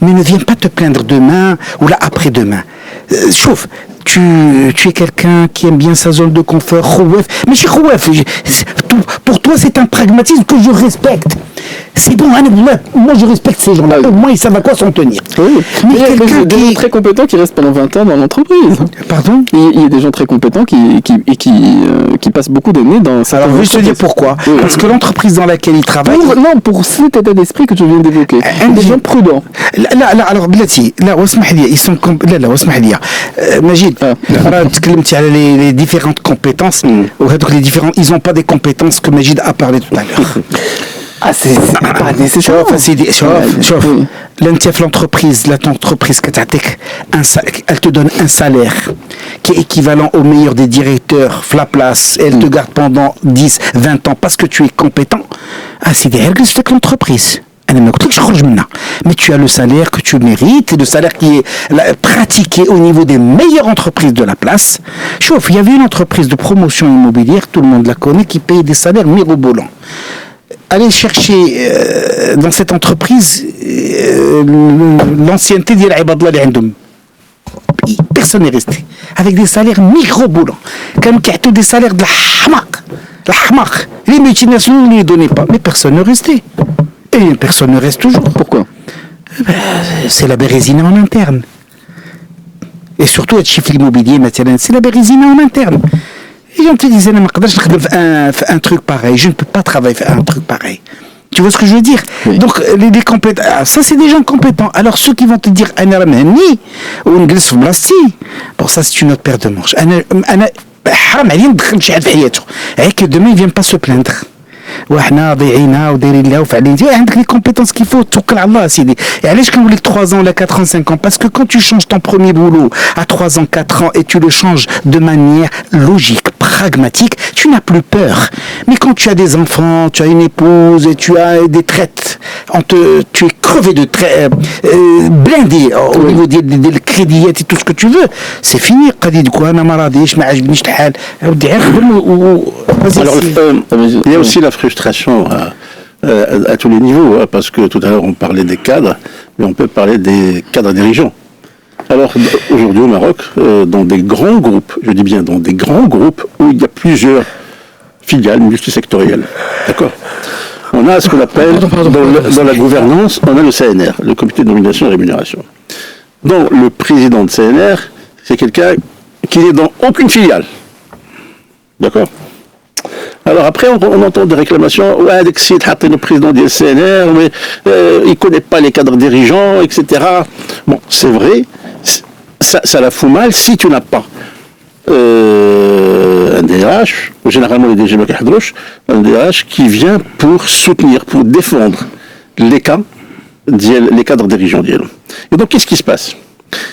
Mais ne viens pas te plaindre demain ou là après-demain. Chauffe. Tu es quelqu'un qui aime bien sa zone de confort. Mais je suis pour toi, c'est un pragmatisme que je respecte. C'est bon, moi je respecte ces gens-là. Au moins, ils savent à quoi s'en tenir.
Mais il y a des gens très compétents qui restent pendant 20 ans dans l'entreprise.
Pardon ?
Il y a des gens très compétents qui passent beaucoup d'années dans cette
Alors, je vais te dire pourquoi. Parce que l'entreprise dans laquelle ils travaillent...
pour cet état d'esprit que tu viens d'évoquer. Des gens prudents.
Alors, Blati, ils sont... Majid, les différentes compétences, ils n'ont pas des compétences que Majid a parlé tout à l'heure.
C'est pas nécessaire.
L'entreprise, elle te donne un salaire qui est équivalent au meilleur des directeurs, la place, et elle te garde pendant 10, 20 ans parce que tu es compétent. C'est derrière que c'est l'entreprise. Mais tu as le salaire que tu mérites, et le salaire qui est pratiqué au niveau des meilleures entreprises de la place. Il y avait une entreprise de promotion immobilière, tout le monde la connaît, qui paye des salaires mirobolants. Allez chercher dans cette entreprise l'ancienneté d'Il Ibadallah li عندهم. Personne n'est resté. Avec des salaires mirobolants. Comme qui ont des salaires de la hamak. Les multinationales ne les donnaient pas. Mais personne n'est resté. Et personne ne reste toujours.
Pourquoi ?
C'est la bérésina en interne. Et surtout, être chiffre immobilier, c'est la bérésina en interne. Et on te disait, un truc pareil, je ne peux pas travailler un truc pareil. Tu vois ce que je veux dire ? Oui. Donc, les compétents, ça c'est des gens compétents. Alors, ceux qui vont te dire, bon, ça c'est une autre paire de manches. Et que demain, ils ne viennent pas se plaindre. Les compétences qu'il faut, et allez jusqu'à 3 ans, 4 ans, 5 ans, parce que quand tu changes ton premier boulot à 3 ans, 4 ans, et tu le changes de manière logique, pragmatique, tu n'as plus peur. Mais quand tu as des enfants, tu as une épouse, et tu as des traites, tu es crevé de traites, blindé au niveau des crédits et tout ce que tu veux, c'est fini.
Alors, il y a aussi la frustration à tous les niveaux, hein, parce que tout à l'heure on parlait des cadres, mais on peut parler des cadres dirigeants. Alors aujourd'hui au Maroc, dans des grands groupes, je dis bien dans des grands groupes où il y a plusieurs filiales multisectorielles, d'accord. On a ce qu'on appelle dans la gouvernance, on a le CNR, le comité de nomination et rémunération. Donc le président de CNR, c'est quelqu'un qui n'est dans aucune filiale, d'accord. Alors après, on entend des réclamations, ouais, le président du CNR, mais il ne connaît pas les cadres dirigeants, etc. Bon, c'est vrai, ça la fout mal si tu n'as pas un DRH, généralement les DG un DRH qui vient pour soutenir, pour défendre les cadres dirigeants d'Yel. Et donc, qu'est-ce qui se passe?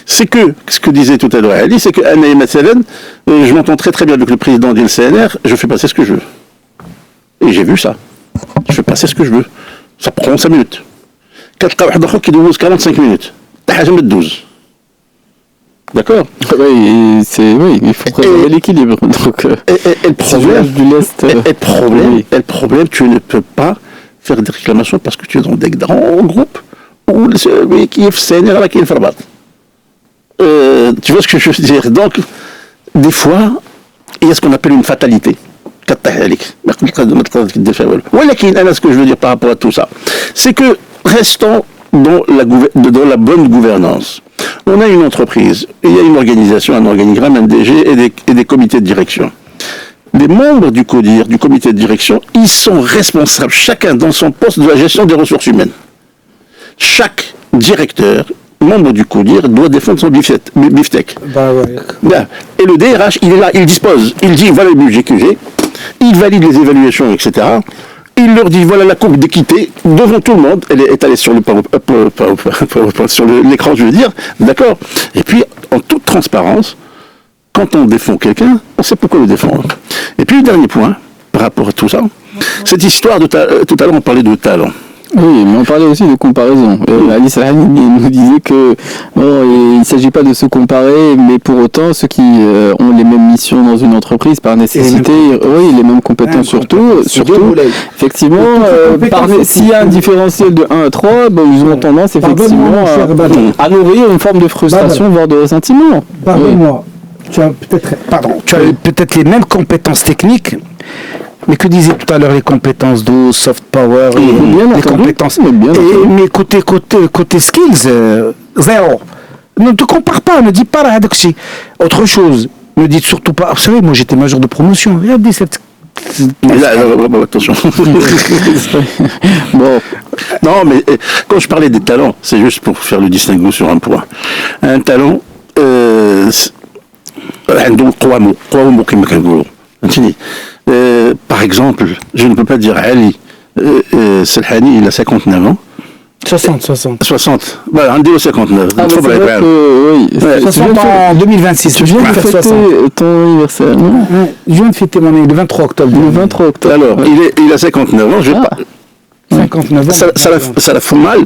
C'est que, ce que disait tout à l'heure Ali, c'est que je m'entends très très bien avec le président du CNR, je fais passer ce que je veux. Et j'ai vu ça. Je fais passer ce que je veux. Ça prend 5 minutes. 45 minutes. 12. D'accord.
Oui, il faut préserver l'équilibre. Donc,
et le problème, tu ne peux pas faire des réclamations parce que tu es dans des grands groupes où celui qui est CNR, qui est Farbat. Tu vois ce que je veux dire? Donc, des fois, il y a ce qu'on appelle une fatalité. Ce que je veux dire par rapport à tout ça, c'est que restons dans la bonne gouvernance. On a une entreprise, il y a une organisation, un organigramme, un DG et des comités de direction. Les membres du CODIR, du comité de direction, ils sont responsables, chacun dans son poste, de la gestion des ressources humaines. Chaque directeur, membre du CODIR, doit défendre son biftec. Bien. Et le DRH, il est là, il dispose, il dit voilà le budget que j'ai, il valide les évaluations, etc. Il leur dit voilà la courbe d'équité devant tout le monde, elle est étalée sur sur l'écran, je veux dire, d'accord. Et puis en toute transparence, quand on défend quelqu'un, on sait pourquoi le défendre. Et puis le dernier point par rapport à tout ça, cette histoire tout à l'heure on parlait de talent.
Oui, mais on parlait aussi de comparaison. Ali Salhani nous disait que il ne s'agit pas de se comparer, mais pour autant, ceux qui ont les mêmes missions dans une entreprise, par nécessité, les mêmes compétences surtout, effectivement, s'il y a un différentiel de 1 à 3, ils ont tendance effectivement à nourrir une forme de frustration, voire de ressentiment.
Pardonne-moi, tu as peut-être les mêmes compétences techniques. Mais que disaient tout à l'heure les compétences de soft power, les compétences. Mais côté skills, zéro. Ne te compare pas, ne dis pas là, autre chose. Ne dites surtout pas. Vous savez, moi j'étais major de promotion. Regardez cette.
Attention. Bon. Non, mais quand je parlais des talents, c'est juste pour faire le distinguo sur un point. Un talent, par exemple, je ne peux pas dire Ali Salhani, il a 59 ans. 60. Voilà, on dit 59.
C'est vrai que,
60 en 2026.
Tu viens de fêter ton anniversaire, non?
Je viens de fêter mon anniversaire le 23 octobre.
Le 23 octobre.
Alors, il a 59 ans.
59 ans.
Ça la fout mal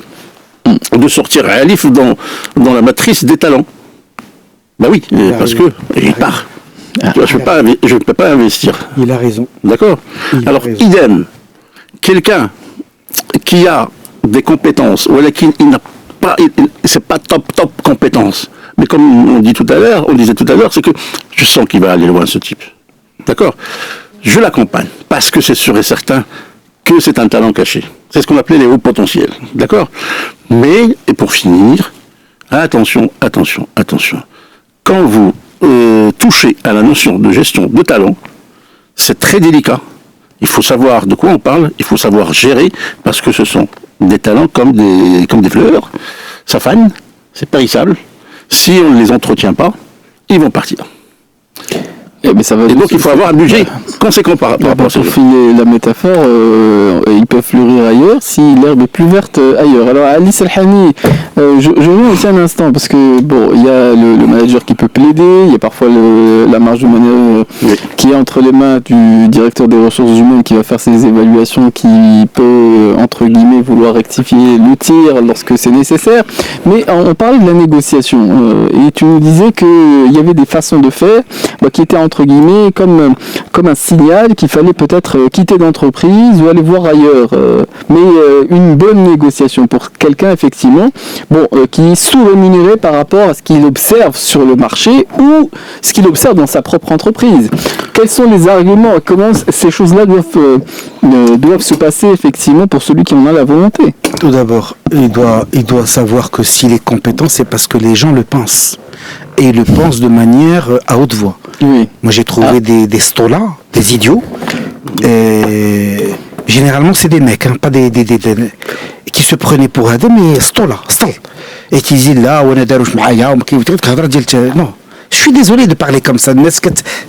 de sortir Alif dans la matrice des talents. Bah oui, parce que il part. Je ne peux pas investir.
Il a raison.
D'accord. Alors, idem, quelqu'un qui a des compétences, ou qui n'a pas, c'est pas top compétences, mais comme on disait tout à l'heure, c'est que je sens qu'il va aller loin, ce type. D'accord. Je l'accompagne, parce que c'est sûr et certain que c'est un talent caché. C'est ce qu'on appelait les hauts potentiels. D'accord. Mais, et pour finir, attention. Quand vous touchez à la notion de gestion de talent, c'est très délicat. Il faut savoir de quoi on parle, il faut savoir gérer, parce que ce sont des talents comme des fleurs. Ça fane, c'est périssable. Si on ne les entretient pas, ils vont partir. Et donc il faut avoir un budget conséquent par rapport à ça.
Pour filer la métaphore, ils peuvent fleurir ailleurs si l'herbe est plus verte ailleurs. Alors Ali Salhani, je viens aussi un instant parce que il y a le manager qui peut plaider, il y a parfois la marge de manœuvre qui est entre les mains du directeur des ressources humaines qui va faire ses évaluations, qui peut entre guillemets vouloir rectifier le tir lorsque c'est nécessaire. Mais on parlait de la négociation et tu nous disais qu'il y avait des façons de faire qui étaient entre entre guillemets comme un signal qu'il fallait peut-être quitter l'entreprise ou aller voir ailleurs. Mais une bonne négociation pour quelqu'un effectivement, qui est sous-rémunéré par rapport à ce qu'il observe sur le marché ou ce qu'il observe dans sa propre entreprise. Quels sont les arguments? Comment ces choses-là doivent se passer effectivement pour celui qui en a la volonté?
Tout d'abord, il doit savoir que s'il est compétent, c'est parce que les gens le pensent. Et ils le pensent de manière à haute voix.
Oui.
Moi, j'ai trouvé des stolas, des idiots. Et généralement, c'est des mecs, pas des qui se prenaient pour Adam, mais stola. Et qui disaient là, on a darouche maaya, non. Je suis désolé de parler comme ça.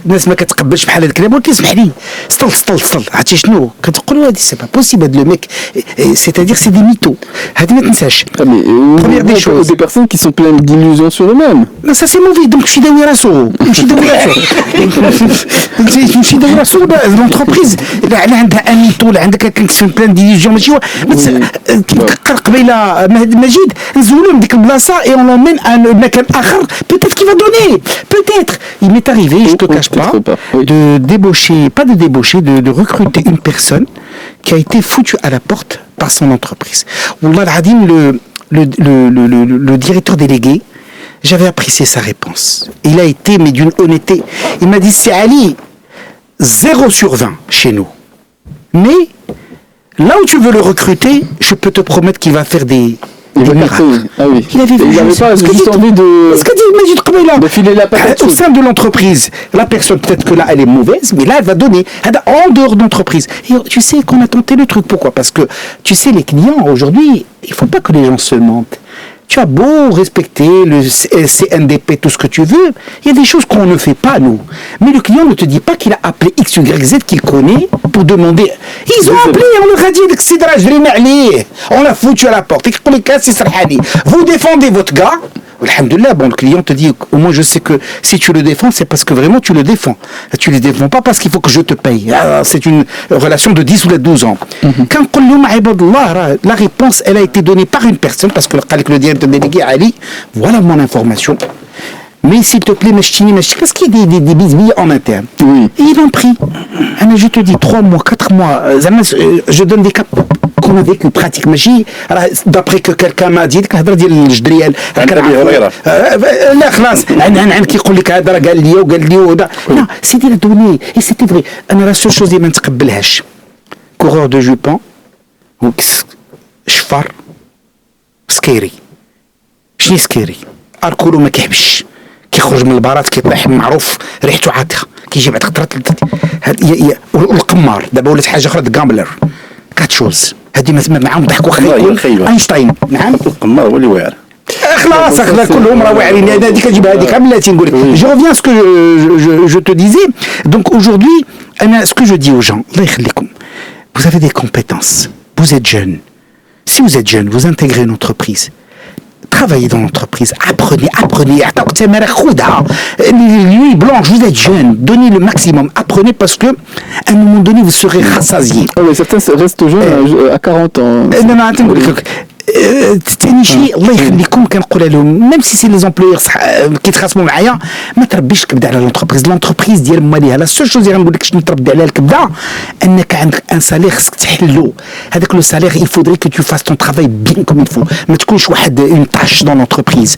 الناس ما كتقبلش بحال هذا الكلام ولكن اسمح لي سطل عرفتي شنو كتقولوا هذه سي با بوسيبل هذا لو ميك c'est-à-dire c'est des mythos هذه ما تنساش
première des choses des personnes qui sont pleines d'illusions sur eux-mêmes.
Non, ça c'est mauvais donc مشي داوي راسو l'entreprise اللي عندها ان ميتو اللي عندك quelqu'un qui sont plein d'illusions ماشي قبيله مجيد نزولوا من ديك البلاصه et on l'emmène à un مكان اخر peut-être qu'il va donner. Peut-être. Il m'est arrivé, je ne te cache pas, de recruter une personne qui a été foutue à la porte par son entreprise. Wallah al-Adim, le directeur délégué, j'avais apprécié sa réponse. Il a été, mais d'une honnêteté. Il m'a dit, c'est Ali, 0 sur 20 chez nous. Mais, là où tu veux le recruter, je peux te promettre qu'il va faire des miracles.
Ah oui.
Il avait
pas juste envie de filer la patate
au sein de l'entreprise. La personne, peut-être que là, elle est mauvaise, mais là, elle va donner en dehors d'entreprise. Et tu sais qu'on a tenté le truc. Pourquoi? Parce que, tu sais, les clients, aujourd'hui, il ne faut pas que les gens se mentent. Tu as beau respecter le CNDP, tout ce que tu veux, il y a des choses qu'on ne fait pas, nous. Mais le client ne te dit pas qu'il a appelé X, Y, Z qu'il connaît pour demander. Ils ont appelé, on leur a dit, on l'a foutu à la porte. Vous défendez votre gars. Alhamdulillah, bon, le client te dit, au moins je sais que si tu le défends, c'est parce que vraiment tu le défends. Tu ne le défends pas parce qu'il faut que je te paye. C'est une relation de 10 ou de 12 ans. Quand la réponse, elle a été donnée par une personne, parce que le directeur délégué Ali, voilà mon information. Mais s'il te plaît, parce qu'il y a des bisbilles en interne.
Oui.
Et ils l'ont pris. Je te dis, 3 mois, 4 mois, je donne des cas qu'on a vécu pratiquement. D'après que quelqu'un m'a dit, non, c'était la donnée. Et c'était vrai. La seule chose اللي ما نتقبلهاش coureur de jupon, شفر سكيري. شنو سكيري؟ الكولو ما كيحبش. كيخرج من البارات كيطيح معروف ريحته عاطخه كيجي بعد خطرات والقمار دابا ولات حاجه اخرى جامبلر كات شوز هذه معاهم ضحكوا خلينا اينشتاين نعم
القمار هو اللي واعر
خلاص كلهم راه واعرين هذيك كتجيب هذيك بلاتي نقول لك je reviens à ce que je te disais donc aujourd'hui ce que je dis aux gens الله يخليكم vous avez des compétences vous êtes jeune si vous êtes jeune vous intégrez une entreprise travaillez dans l'entreprise, apprenez, nuit blanche, vous êtes jeune, donnez le maximum, apprenez parce que à un moment donné vous serez rassasié.
Ah oui, certains restent jeunes à 40 ans.
Non, attends, ثاني شيء الله يخليكم كنقول لهم ميم سي لي زومبلوير كيتخاصموا معايا ما تربيش الكبده على لونتربريز ديال ماليها لا سول شوز اللي غنقول لك شنو تربي عليها الكبده انك عندك ان سالير خصك تحلو هذاك لو سالير il faudrait que tu fasses ton travail bien comme il faut ما تكونش واحد اون تاش دون لونتربريز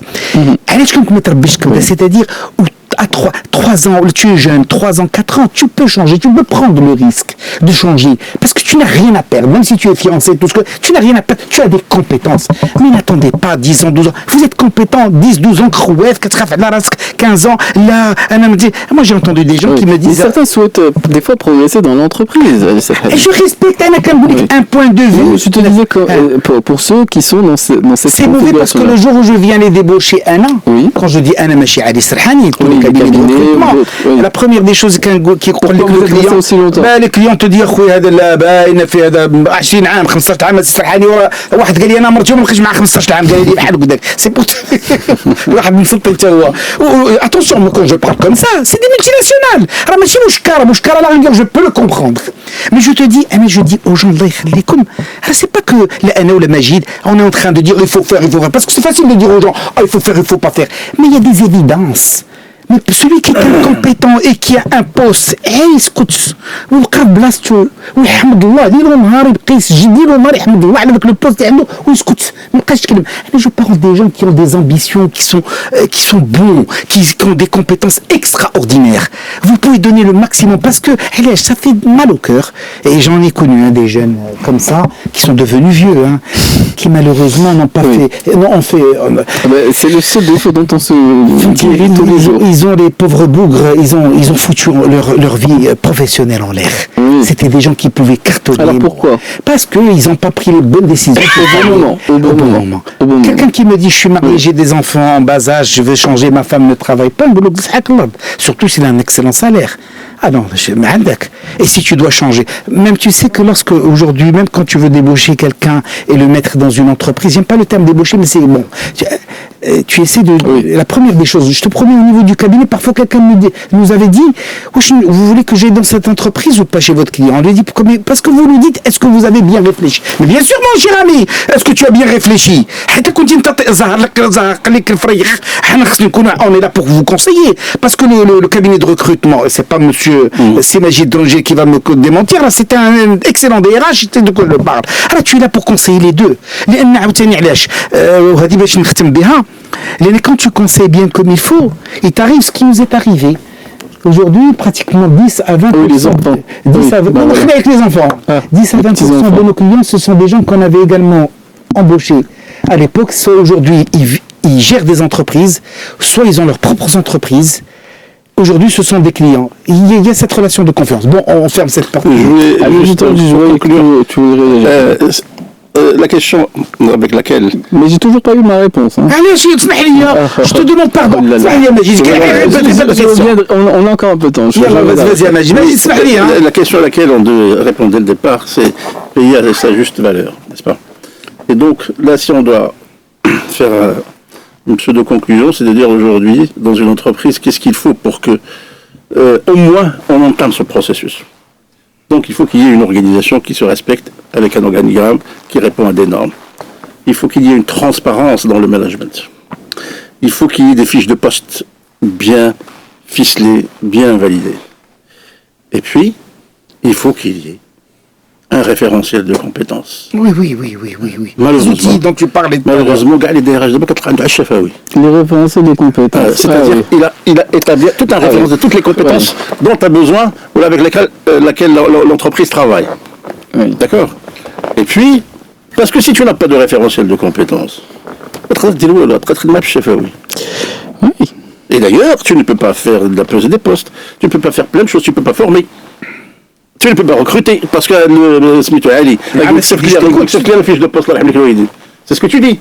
علاش كنت ما تربيش الكبده سيتادير à 3 ans, tu es jeune, 3 ans, 4 ans, tu peux changer, tu peux prendre le risque de changer. Parce que tu n'as rien à perdre, même si tu es fiancé, tout ce que tu n'as rien à perdre, tu as des compétences. Mais n'attendez pas 10 ans, 12 ans. Vous êtes compétent, 10, 12 ans, 15 ans, là, moi j'ai entendu des gens qui me disent...
Certains souhaitent des fois progresser dans l'entreprise.
Et je respecte un point de vue.
Je te disais que pour ceux qui sont dans cette
c'est mauvais parce que le jour où je viens les débaucher quand je dis Anna Machi Ali Serhani, tous les cabinets de recrutement, la première des choses qui comprend le client, le client te dit خويا هذا لا باين في هذا 20 عام 15 عام السرحاني واحد قال لي انا مرتي ما بقيتش معاه 15 عام قال لي بحال هكاك سي بور واحد مسطي حتى هو attention quand je parle comme ça c'est des multinationales راه ماشي مشكره لا غندير je peux le comprendre mais je dis aux gens الله يخليكم c'est pas que انا ولا مجيد on est en train de dire il faut faire parce que c'est facile de dire aux gens il faut faire il faut pas faire mais il y a des évidences Mais celui qui est incompétent et qui a un poste, écoute, ويقرب بلاصتو ويحمد الله ديرو نهار يبقى يسجل ديرو نهار يحمد الله على ذاك لو بوست عنده ويسكت ما يبقاش يتكلم. Je parle des gens qui ont des ambitions, qui sont bons, qui ont des compétences extraordinaires. Vous pouvez donner le maximum parce que ça fait mal au cœur. Et j'en ai connu des jeunes comme ça qui sont devenus vieux, qui malheureusement n'ont pas fait. Non,
c'est le seul défaut dont on se guérit tous les jours.
Ils ont les pauvres bougres, ils ont foutu leur vie professionnelle en l'air.
Oui.
C'était des gens qui pouvaient cartonner.
Alors pourquoi ?
Parce qu'ils n'ont pas pris les bonnes décisions au bon moment. Quelqu'un qui me dit je suis marié, j'ai des enfants en bas âge, je veux changer, ma femme ne travaille pas, surtout s'il a un excellent salaire. Ah non, et si tu dois changer, même tu sais que aujourd'hui, même quand tu veux débaucher quelqu'un et le mettre dans une entreprise, j'aime pas le terme débaucher, mais c'est bon. Tu essaies de... Oui. La première des choses, je te promets, au niveau du cabinet, parfois quelqu'un nous avait dit, vous voulez que j'aille dans cette entreprise ou pas chez votre client? On lui dit, parce que vous nous dites, est-ce que vous avez bien réfléchi? Mais bien sûr, mon cher ami, est-ce que tu as bien réfléchi? On est là pour vous conseiller, parce que le cabinet de recrutement, c'est pas monsieur Sémagid Danger qui va me démentir, là, c'était un excellent DRH, c'était de quoi je parle. Alors tu es là pour conseiller les deux. Quand tu conseilles bien comme il faut, il t'arrive ce qui nous est arrivé. Aujourd'hui, pratiquement 10 à 20%.
Oui, les enfants.
10 à 20, avec les enfants. 10 à 20% de nos clients, ce sont des gens qu'on avait également embauchés à l'époque. Soit aujourd'hui, ils gèrent des entreprises, soit ils ont leurs propres entreprises. Aujourd'hui, ce sont des clients. Il y a cette relation de confiance. Bon, on ferme cette partie.
La question avec laquelle...
Mais j'ai toujours pas eu ma réponse.
Allez, je te demande pardon.
On a encore un peu de temps.
La question à laquelle on devait répondre dès le départ, c'est payer à sa juste valeur, n'est-ce pas? Et donc, là, si on doit faire une pseudo-conclusion, c'est de dire aujourd'hui, dans une entreprise, qu'est-ce qu'il faut pour que, au moins, on entame ce processus. Donc il faut qu'il y ait une organisation qui se respecte avec un organigramme qui répond à des normes. Il faut qu'il y ait une transparence dans le management. Il faut qu'il y ait des fiches de poste bien ficelées, bien validées. Et puis, il faut qu'il y ait un référentiel de compétences.
Oui.
Malheureusement,
les outils dont tu parlais.
Malheureusement, les DRH de
les références des compétences.
C'est-à-dire, il a établi toute la référence de toutes les compétences dont tu as besoin ou avec laquelle l'entreprise travaille.
Oui.
D'accord? Et puis, parce que si tu n'as pas de référentiel de compétences,
oui.
Et d'ailleurs, tu ne peux pas faire de la pesée des postes, tu ne peux pas faire plein de choses, tu ne peux pas former. Tu ne peux pas recruter, parce que le Smith Ali, c'est la fiche de poste, c'est ce que tu dis.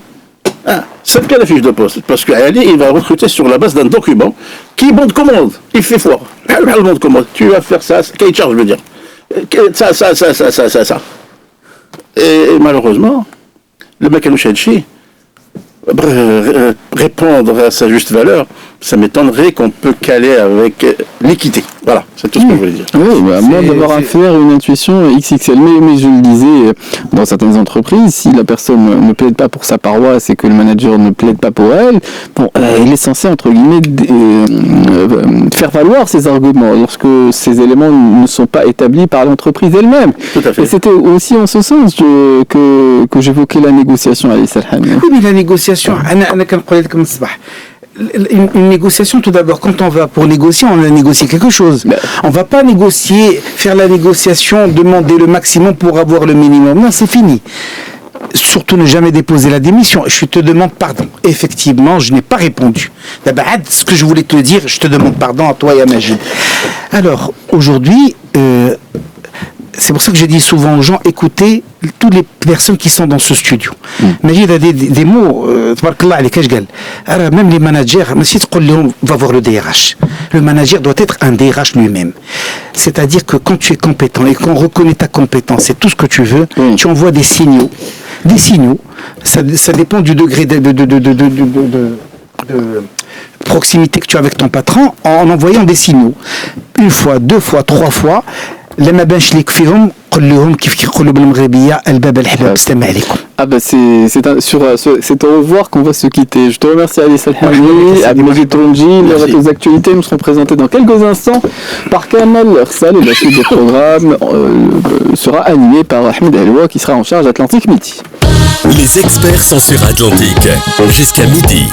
C'est la fiche de poste, parce que Ali, il va recruter sur la base d'un document qui est bon de commande, il fait foi. Bon de commande, tu vas faire ça, cahier de charge, je veux dire. Ça. Et malheureusement, le mec répondre à sa juste valeur, ça m'étonnerait qu'on peut caler avec l'équité. Voilà, c'est tout ce que je voulais dire.
Oui, à moins d'avoir à faire une intuition XXL. Mais je le disais, dans certaines entreprises, si la personne ne plaide pas pour sa paroisse et que le manager ne plaide pas pour elle, il est censé, entre guillemets, faire valoir ses arguments lorsque ces éléments ne sont pas établis par l'entreprise elle-même.
Tout à fait.
Et c'était aussi en ce sens que j'évoquais la négociation, Ali Salhami.
Oui, mais la négociation, une négociation, tout d'abord, quand on va pour négocier, on va négocier quelque chose. On ne va pas faire la négociation, demander le maximum pour avoir le minimum. Non, c'est fini. Surtout ne jamais déposer la démission. Je te demande pardon. Effectivement, je n'ai pas répondu. Ce que je voulais te dire, je te demande pardon à toi et à Magid. Alors, aujourd'hui, c'est pour ça que je dis souvent aux gens, écoutez toutes les personnes qui sont dans ce studio. Magid a des mots, même les managers, va voir le DRH. Le manager doit être un DRH lui-même. C'est-à-dire que quand tu es compétent et qu'on reconnaît ta compétence et tout ce que tu veux, tu envoies des signaux. Des signaux, ça dépend du degré de proximité que tu as avec ton patron, en envoyant des signaux. Une fois, deux fois, trois fois, les mabench les kfihom قل لهم كيف كيقولوا بالمغربيه الباب الحباب. السلام عليكم.
Ah bah c'est au revoir qu'on va se quitter. Je te remercie Ali Salhani, Abdelmajid Tounji. Les retours d'actualité nous seront présentés dans quelques instants par Kamal Ersal et la suite des programmes sera animée par Ahmed Elwa qui sera en charge Atlantique Midi.
Les experts sont sur Atlantique jusqu'à midi.